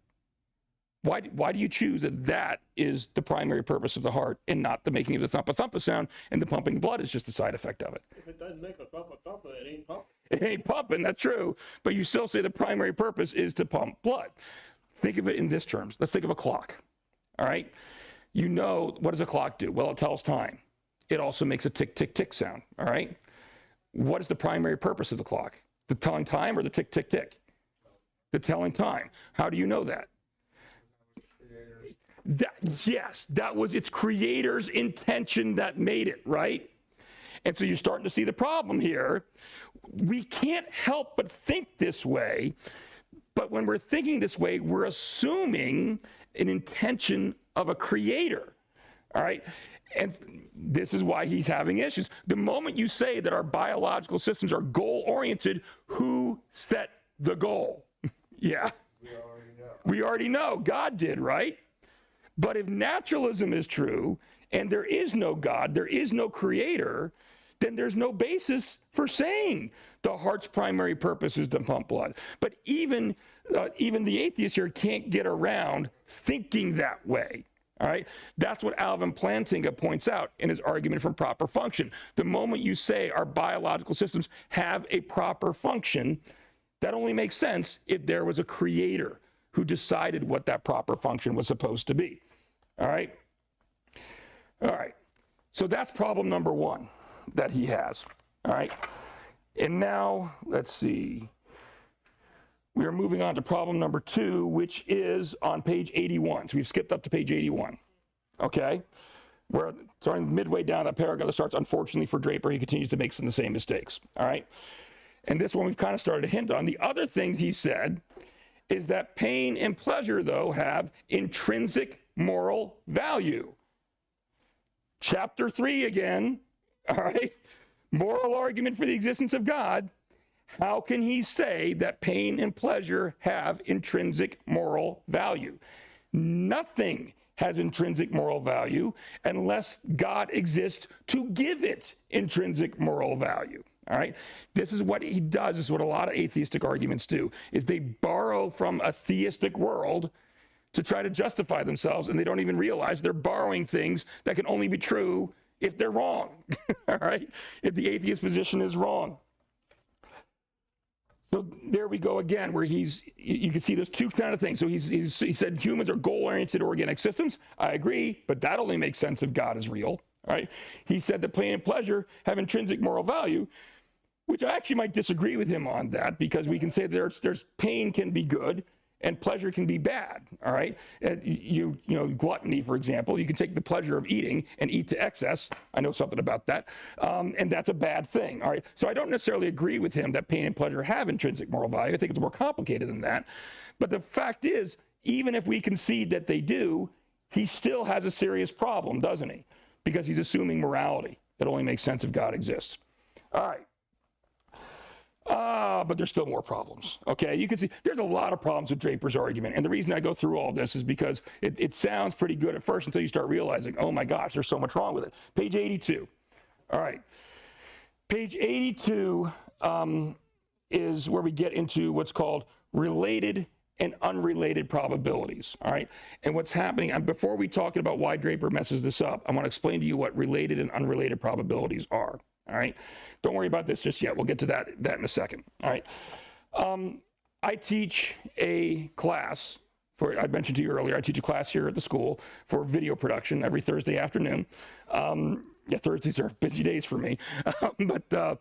S1: Why do you choose that is the primary purpose of the heart and not the making of the thumpa-thumpa sound, and the pumping blood is just a side effect of it?
S2: If it doesn't make a thumpa-thumpa, it ain't pumping.
S1: It ain't pumping, that's true. But you still say the primary purpose is to pump blood. Think of it in this terms. Let's think of a clock, all right? You know, what does a clock do? Well, it tells time. It also makes a tick, tick, tick sound, all right? What is the primary purpose of the clock? The telling time or the tick, tick, tick? The telling time. How do you know that? Yes, that was its creator's intention that made it, right? And so you're starting to see the problem here. We can't help but think this way, but when we're thinking this way, we're assuming an intention of a creator, all right? And this is why he's having issues. The moment you say that our biological systems are goal-oriented, who set the goal? Yeah. We already know. God did, right? But if naturalism is true, and there is no God, there is no creator, then there's no basis for saying the heart's primary purpose is to pump blood. But even the atheist here can't get around thinking that way. All right, that's what Alvin Plantinga points out in his argument from proper function. The moment you say our biological systems have a proper function, that only makes sense if there was a creator who decided what that proper function was supposed to be. All right? All right. So that's problem number one that he has. All right? And now, let's see. We are moving on to problem number two, which is on page 81. So we've skipped up to page 81. Okay? We're starting midway down that paragraph that starts, unfortunately for Draper, he continues to make some of the same mistakes. All right? And this one we've kind of started to hint on. The other thing he said is that pain and pleasure, though, have intrinsic moral value. Chapter 3 again, all right? Moral argument for the existence of God. How can he say that pain and pleasure have intrinsic moral value? Nothing has intrinsic moral value unless God exists to give it intrinsic moral value. All right, this is what he does. This is what a lot of atheistic arguments do, is they borrow from a theistic world to try to justify themselves, and they don't even realize they're borrowing things that can only be true if they're wrong. All right, if the atheist position is wrong. So there we go again, where you can see there's two kind of things. So he said humans are goal-oriented organic systems. I agree, but that only makes sense if God is real. All right, he said that pain and pleasure have intrinsic moral value, which I actually might disagree with him on that, because we can say there's pain can be good and pleasure can be bad. All right, you know, gluttony, for example, you can take the pleasure of eating and eat to excess. I know something about that, and that's a bad thing. All right, so I don't necessarily agree with him that pain and pleasure have intrinsic moral value. I think it's more complicated than that. But the fact is, even if we concede that they do, he still has a serious problem, doesn't he? Because he's assuming morality that only makes sense if God exists. All right. But there's still more problems. Okay, you can see there's a lot of problems with Draper's argument. And the reason I go through all this is because it sounds pretty good at first until you start realizing, oh my gosh, there's so much wrong with it. Page 82. All right. Page 82 is where we get into what's called related and unrelated probabilities. All right. And what's happening, and before we talk about why Draper messes this up, I want to explain to you what related and unrelated probabilities are. All right. Don't worry about this just yet. We'll get to that in a second. All right. I teach a class I mentioned to you earlier, I teach a class here at the school for video production every Thursday afternoon. Yeah, Thursdays are busy days for me. But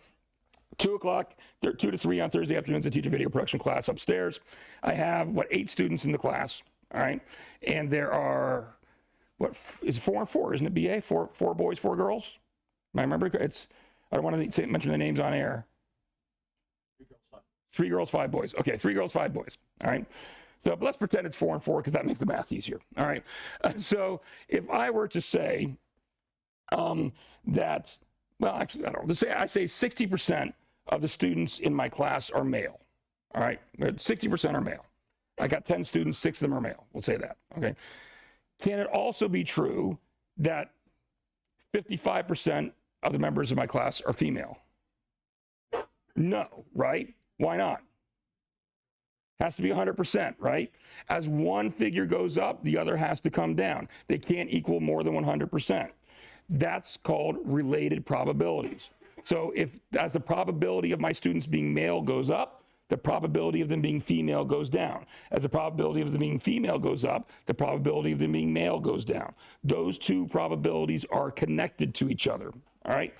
S1: 2 o'clock, 2 to 3 on Thursday afternoons, I teach a video production class upstairs. I have, 8 students in the class, all right? And there are, is it 4 and 4, isn't it, BA? Four boys, 4 girls? Am I remember? I don't want to mention the names on air. 3 girls, 5 boys. Okay, 3 girls, 5 boys, all right? So but let's pretend it's 4 and 4 because that makes the math easier, all right? So if I were to say that, well, actually, I don't know. Let's say I say 60% of the students in my class are male, all right? 60% are male. I got 10 students, 6 of them are male. We'll say that, okay? Can it also be true that 55% of the members of my class are female? No, right? Why not? Has to be 100%, right? As one figure goes up, the other has to come down. They can't equal more than 100%. That's called related probabilities. So as the probability of my students being male goes up, the probability of them being female goes down. As the probability of them being female goes up, the probability of them being male goes down. Those two probabilities are connected to each other, all right?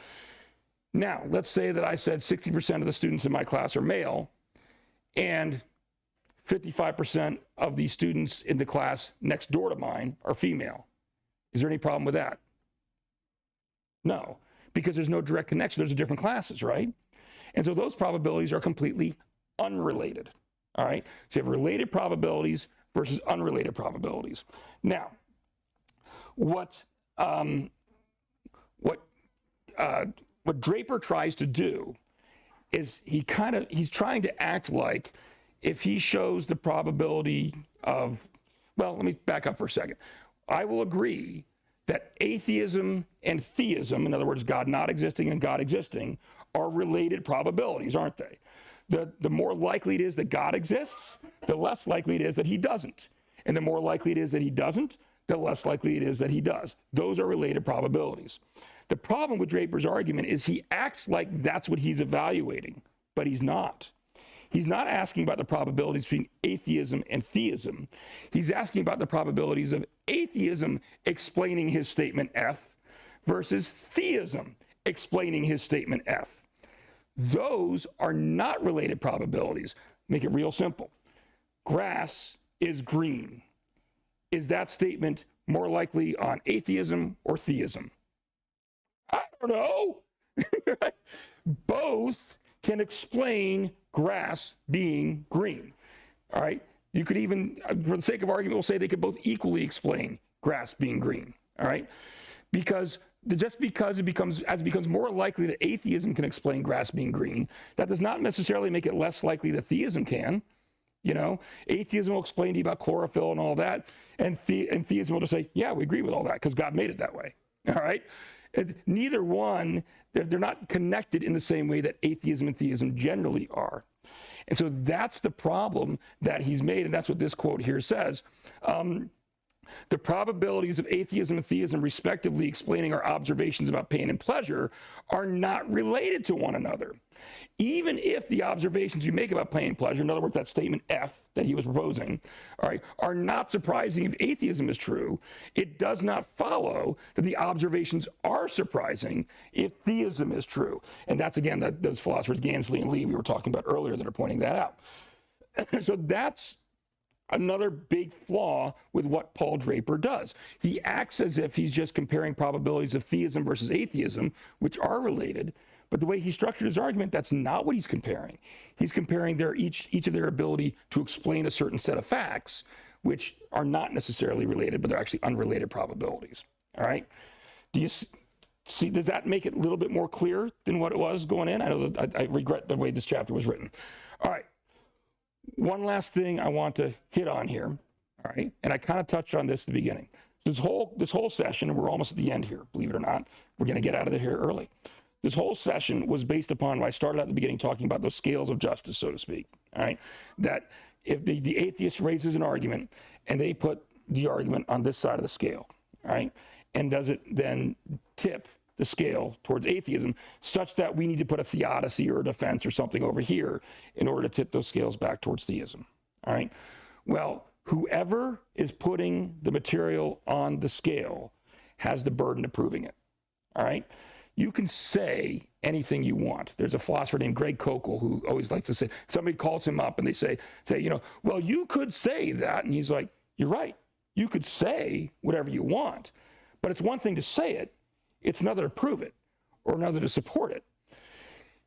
S1: Now, let's say that I said 60% of the students in my class are male, and 55% of the students in the class next door to mine are female. Is there any problem with that? No, because there's no direct connection. There's different classes, right? And so those probabilities are completely unrelated, all right? So you have related probabilities versus unrelated probabilities. Now, what Draper tries to do is he's trying to act like if he shows the probability of, well, let me back up for a second. I will agree that atheism and theism, in other words, God not existing and God existing, are related probabilities, aren't they? The more likely it is that God exists, the less likely it is that he doesn't. And the more likely it is that he doesn't, the less likely it is that he does. Those are related probabilities. The problem with Draper's argument is he acts like that's what he's evaluating, but he's not. He's not asking about the probabilities between atheism and theism. He's asking about the probabilities of atheism explaining his statement F versus theism explaining his statement F. Those are not related probabilities. Make it real simple. Grass is green. Is that statement more likely on atheism or theism? I don't know. Both can explain grass being green. All right. You could even, for the sake of argument, we'll say they could both equally explain grass being green. All right. Because just because it becomes more likely that atheism can explain grass being green, that does not necessarily make it less likely that theism can. You know, atheism will explain to you about chlorophyll and all that, and theism will just say, yeah, we agree with all that because God made it that way. All right. Neither one, they're not connected in the same way that atheism and theism generally are. And so that's the problem that he's made, and that's what this quote here says. The probabilities of atheism and theism, respectively, explaining our observations about pain and pleasure, are not related to one another. Even if the observations you make about pain and pleasure, in other words, that statement F that he was proposing, all right, are not surprising if atheism is true, it does not follow that the observations are surprising if theism is true. And that's, again, those philosophers Gansley and Lee we were talking about earlier that are pointing that out. So that's another big flaw with what Paul Draper does. He acts as if he's just comparing probabilities of theism versus atheism, which are related, but the way he structured his argument, that's not what he's comparing. He's comparing each of their ability to explain a certain set of facts, which are not necessarily related, but they're actually unrelated probabilities. All right? Do you see, does that make it a little bit more clear than what it was going in? I know that I regret the way this chapter was written. All right. One last thing I want to hit on here, all right? And I kind of touched on this at the beginning. This whole session, and we're almost at the end here, believe it or not. We're going to get out of here early. This whole session was based upon what I started at the beginning talking about those scales of justice, so to speak, all right? That if the atheist raises an argument and they put the argument on this side of the scale, all right? And does it then tip the scale towards atheism such that we need to put a theodicy or a defense or something over here in order to tip those scales back towards theism, all right? Well, whoever is putting the material on the scale has the burden of proving it, all right? You can say anything you want. There's a philosopher named Greg Kokel who always likes to say, somebody calls him up and they say, you know, well, you could say that. And he's like, you're right. You could say whatever you want, but it's one thing to say it. It's another to prove it or another to support it.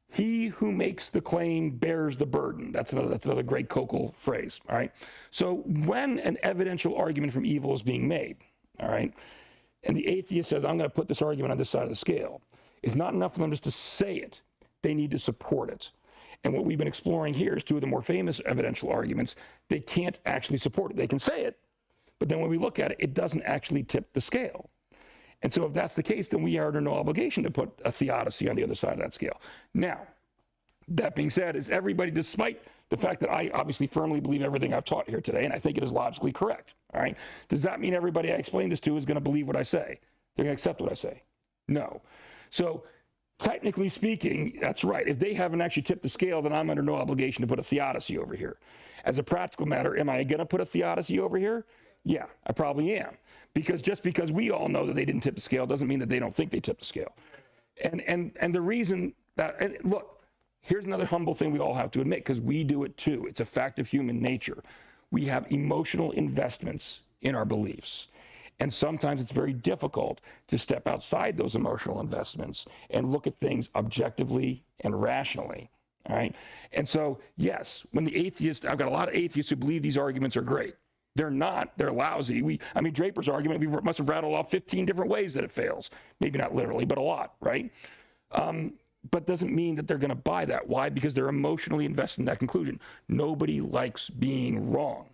S1: He who makes the claim bears the burden. That's another Greg Kokel phrase, all right? So when an evidential argument from evil is being made, all right, and the atheist says, I'm going to put this argument on this side of the scale, it's not enough for them just to say it. They need to support it. And what we've been exploring here is two of the more famous evidential arguments. They can't actually support it. They can say it, but then when we look at it, it doesn't actually tip the scale. And so if that's the case, then we are under no obligation to put a theodicy on the other side of that scale. Now, that being said, is everybody, despite the fact that I obviously firmly believe everything I've taught here today, and I think it is logically correct, all right? Does that mean everybody I explain this to is going to believe what I say? They're going to accept what I say? No. So technically speaking, that's right. If they haven't actually tipped the scale, then I'm under no obligation to put a theodicy over here. As a practical matter, am I going to put a theodicy over here? Yeah, I probably am. Because just because we all know that they didn't tip the scale doesn't mean that they don't think they tipped the scale. And the reason that, and look, here's another humble thing we all have to admit, because we do it too. It's a fact of human nature. We have emotional investments in our beliefs. And sometimes it's very difficult to step outside those emotional investments and look at things objectively and rationally. All right. And so, yes, when the atheists, I've got a lot of atheists who believe these arguments are great. They're not. They're lousy. I mean, Draper's argument, we must have rattled off 15 different ways that it fails. Maybe not literally, but a lot, right? But doesn't mean that they're going to buy that. Why? Because they're emotionally invested in that conclusion. Nobody likes being wrong.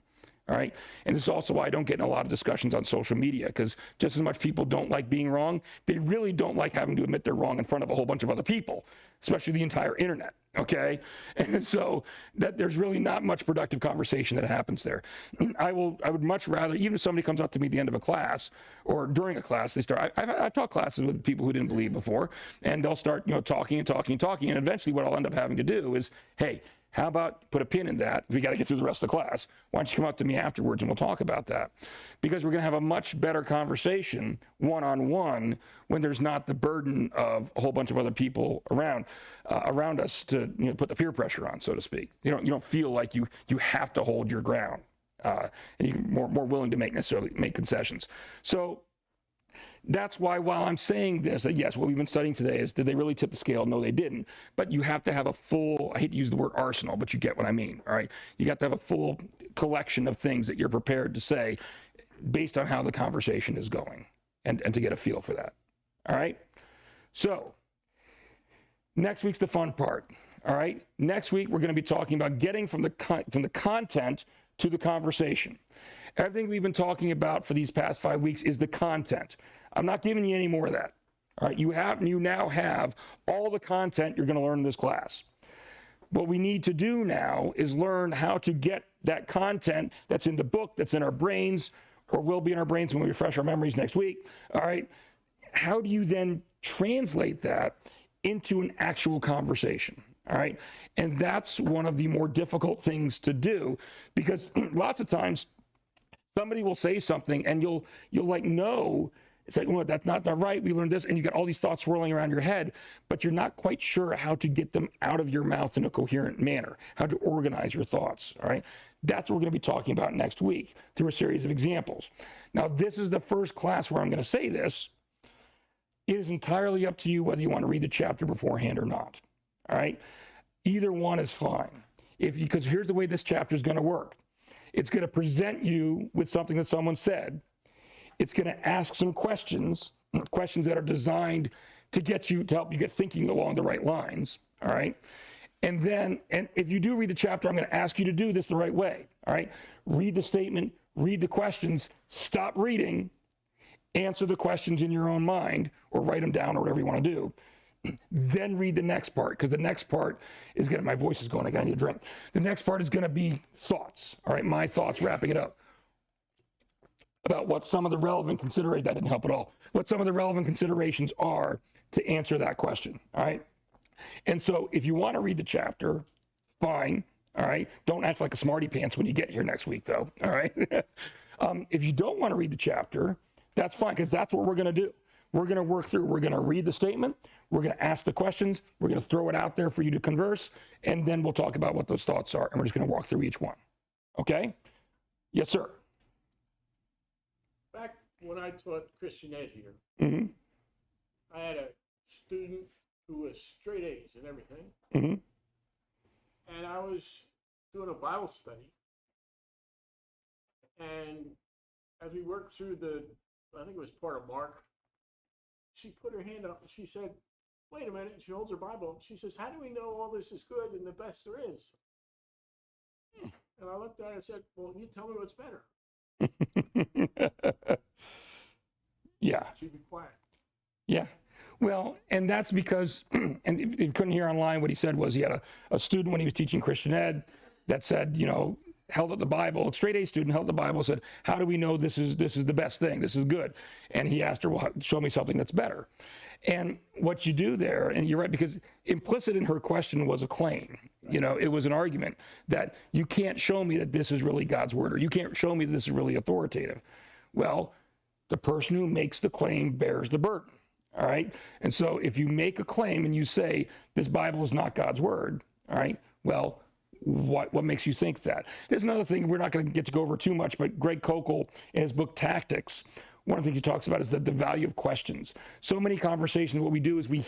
S1: All right. And this is also why I don't get in a lot of discussions on social media, because just as much people don't like being wrong, they really don't like having to admit they're wrong in front of a whole bunch of other people, especially the entire internet. Okay. And so that there's really not much productive conversation that happens there. I would much rather, even if somebody comes up to me at the end of a class or during a class, I've taught classes with people who didn't believe before, and they'll start, talking. And eventually what I'll end up having to do is, hey, how about put a pin in that? We got to get through the rest of the class. Why don't you come up to me afterwards and we'll talk about that? Because we're going to have a much better conversation one-on-one when there's not the burden of a whole bunch of other people around us to put the peer pressure on, so to speak. You don't feel like you have to hold your ground, and you're more willing to make concessions. So that's why, while I'm saying this, that yes, what we've been studying today is, did they really tip the scale? No, they didn't. But you have to have a full, I hate to use the word arsenal, but you get what I mean, all right? You got to have a full collection of things that you're prepared to say based on how the conversation is going, and to get a feel for that, all right? So next week's the fun part, all right? Next week, we're going to be talking about getting from the content to the conversation. Everything we've been talking about for these past 5 weeks is the content. I'm not giving you any more of that. All right, you now have all the content you're going to learn in this class. What we need to do now is learn how to get that content that's in the book, that's in our brains, or will be in our brains when we refresh our memories next week. All right, how do you then translate that into an actual conversation? All right, and that's one of the more difficult things to do, because lots of times somebody will say something and you'll like, no, it's like, well, that's not right. We learned this, and you got all these thoughts swirling around your head, but you're not quite sure how to get them out of your mouth in a coherent manner, how to organize your thoughts. All right. That's what we're going to be talking about next week through a series of examples. Now, this is the first class where I'm going to say this. It is entirely up to you whether you want to read the chapter beforehand or not. All right. Either one is fine. Because here's the way this chapter is going to work. It's going to present you with something that someone said. It's going to ask some questions that are designed to help you get thinking along the right lines. All right. And if you do read the chapter, I'm going to ask you to do this the right way. All right. Read the statement, read the questions, stop reading, answer the questions in your own mind, or write them down, or whatever you want to do. Then read the next part, because the next part is my voice is going, I need a drink. The next part is going to be thoughts, all right, my thoughts, wrapping it up, about what some of the relevant considerations, that didn't help at all, what some of the relevant considerations are to answer that question, all right? And so if you want to read the chapter, fine, all right? Don't act like a smarty pants when you get here next week, though, all right? If you don't want to read the chapter, that's fine, because that's what we're going to do. We're going to work through, we're going to read the statement, we're going to ask the questions, we're going to throw it out there for you to converse, and then we'll talk about what those thoughts are, and we're just going to walk through each one. Okay? Yes, sir.
S2: Back when I taught Christian Ed here,
S1: Mm-hmm.
S2: I had a student who was straight A's and everything,
S1: Mm-hmm.
S2: and I was doing a Bible study, and as we worked through I think it was part of Mark, she put her hand up and she said, wait a minute, she holds her Bible. She says, how do we know all this is good and the best there is? And I looked at her and said, well, you tell me what's better.
S1: Yeah.
S2: She'd be quiet.
S1: Yeah. Well, and that's because, and if you couldn't hear online, what he said was he had a student when he was teaching Christian Ed that said, held up the Bible, a straight A student held the Bible, said, how do we know this is the best thing? This is good. And he asked her, well, show me something that's better. And what you do there, and you're right, because implicit in her question was a claim. It was an argument that you can't show me that this is really God's word, or you can't show me that this is really authoritative. Well, the person who makes the claim bears the burden. All right. And so if you make a claim and you say this Bible is not God's word, all right, well, what makes you think that? There's another thing we're not going to get to go over too much, but Greg Koukl in his book Tactics, one of the things he talks about is the value of questions. So many conversations, what we do is we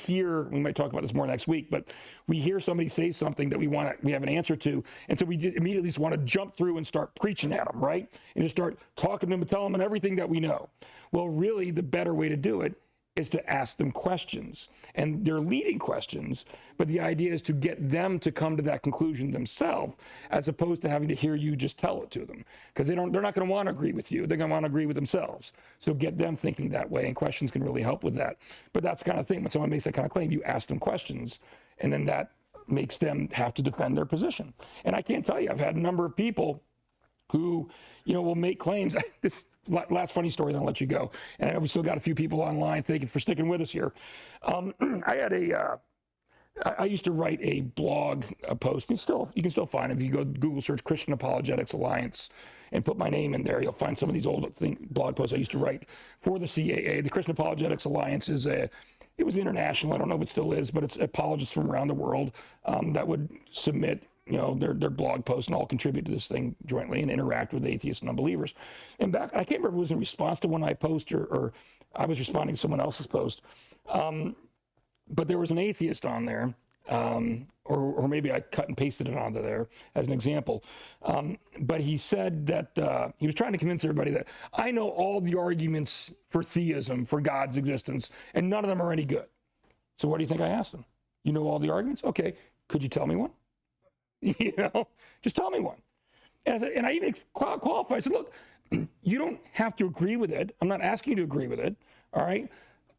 S1: might talk about this more next week, but we hear somebody say something that we have an answer to, and so we immediately just want to jump through and start preaching at them, right? And just start talking to them and telling them everything that we know. Well, really, the better way to do it is to ask them questions. And they're leading questions, but the idea is to get them to come to that conclusion themselves, as opposed to having to hear you just tell it to them. Because they're not going to want to agree with you. They're going to want to agree with themselves. So get them thinking that way, and questions can really help with that. But that's the kind of thing, when someone makes that kind of claim, you ask them questions, and then that makes them have to defend their position. And I can't tell you, I've had a number of people who, will make claims. This last funny story, then I'll let you go. And I know we still got a few people online. Thank you for sticking with us here. I used to write a blog post, and you can still find it. If you go Google search Christian Apologetics Alliance and put my name in there, you'll find some of these old blog posts I used to write for the CAA. The Christian Apologetics Alliance it was international. I don't know if it still is, but it's apologists from around the world that would submit their blog posts and all contribute to this thing jointly and interact with atheists and unbelievers. And back, I can't remember if it was in response to one I post or I was responding to someone else's post. But there was an atheist on there, or maybe I cut and pasted it onto there as an example. But he said that he was trying to convince everybody that I know all the arguments for theism, for God's existence, and none of them are any good. So what do you think I asked him? You know all the arguments? Okay, could you tell me one? Just tell me one. And I even qualified. I said, look, you don't have to agree with it. I'm not asking you to agree with it. All right.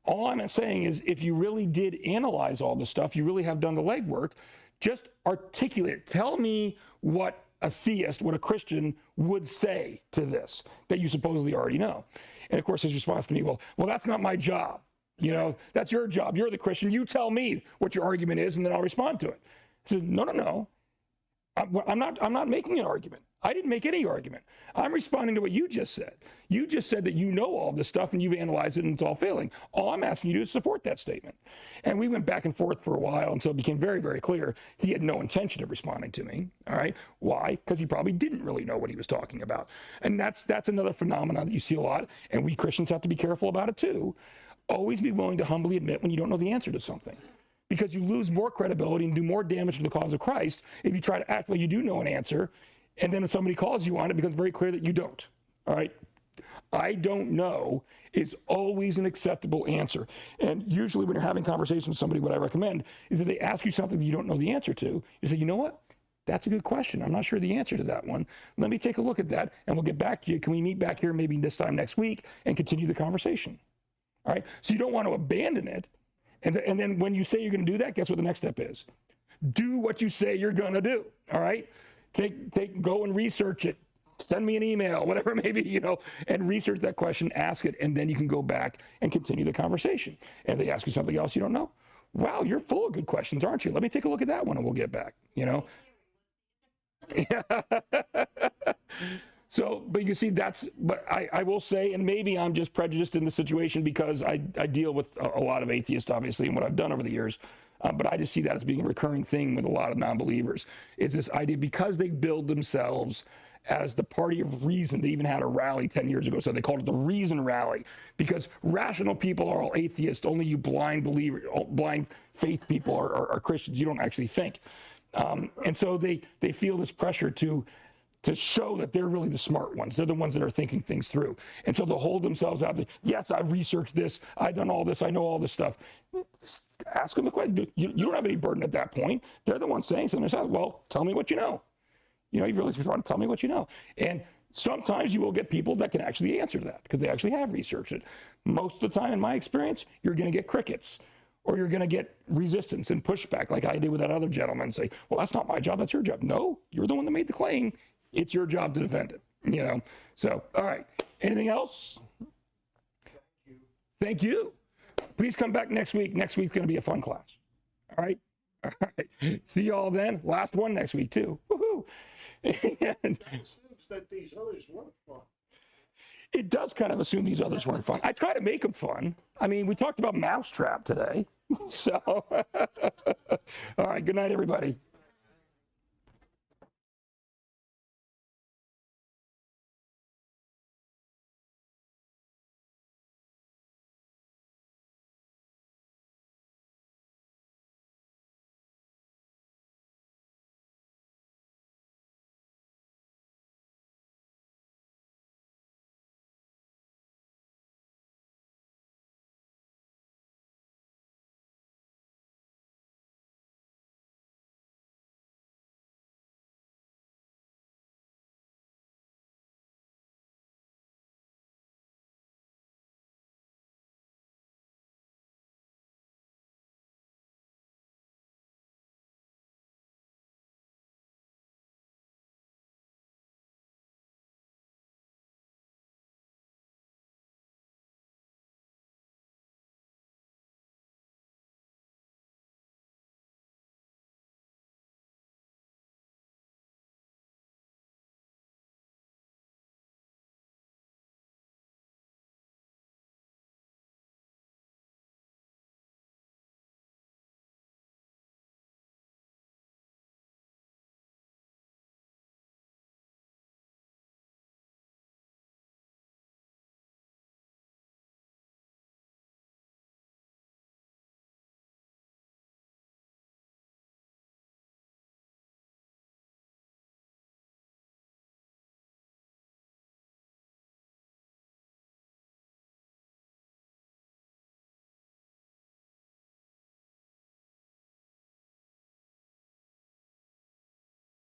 S1: All I'm saying is, if you really did analyze all this stuff, you really have done the legwork, just articulate it. Tell me what a theist, what a Christian would say to this that you supposedly already know. And of course, his response to me, well, that's not my job. That's your job. You're the Christian. You tell me what your argument is, and then I'll respond to it. I said, no. I'm not making an argument. I didn't make any argument. I'm responding to what you just said. You just said that you know all this stuff and you've analyzed it and it's all failing. All I'm asking you to do is support that statement. And we went back and forth for a while until it became very, very clear he had no intention of responding to me. All right. Why? Because he probably didn't really know what he was talking about. And that's another phenomenon that you see a lot. And we Christians have to be careful about it too. Always be willing to humbly admit when you don't know the answer to something. Because you lose more credibility and do more damage to the cause of Christ if you try to act like you do know an answer, and then if somebody calls you on it, it becomes very clear that you don't. All right? I don't know is always an acceptable answer. And usually when you're having conversations with somebody, what I recommend is that they ask you something that you don't know the answer to. You say, you know what? That's a good question. I'm not sure the answer to that one. Let me take a look at that, and we'll get back to you. Can we meet back here maybe this time next week and continue the conversation? All right? So you don't want to abandon it. And then when you say you're going to do that, guess what the next step is? Do what you say you're going to do. All right? Go and research it. Send me an email, whatever it may be, and research that question, ask it, and then you can go back and continue the conversation. And if they ask you something else you don't know, wow, you're full of good questions, aren't you? Let me take a look at that one and we'll get back, So, but you see, but I will say, and maybe I'm just prejudiced in the situation because I deal with a lot of atheists, obviously, and what I've done over the years. But I just see that as being a recurring thing with a lot of non-believers, is this idea, because they build themselves as the party of reason. They even had a rally 10 years ago, so they called it the Reason Rally, because rational people are all atheists. Only you blind faith people are Christians. You don't actually think. And so they feel this pressure to show that they're really the smart ones. They're the ones that are thinking things through. And so they'll hold themselves out. Yes, I've researched this. I've done all this. I know all this stuff. Ask them the question. You don't have any burden at that point. They're the ones saying something. Well, tell me what you know. You really just want to tell me what you know. And sometimes you will get people that can actually answer that because they actually have researched it. Most of the time, in my experience, you're going to get crickets. Or you're going to get resistance and pushback like I did with that other gentleman. Say, well, that's not my job. That's your job. No, you're the one that made the claim. It's your job to defend it, So, all right. Anything else? Thank you. Please come back next week. Next week's going to be a fun class. All right? All right. See you all then. Last one next week, too. Woohoo.
S2: It seems that these others weren't fun.
S1: It does kind of assume these others weren't fun. I try to make them fun. I mean, we talked about Mousetrap today. So, all right, good night, everybody.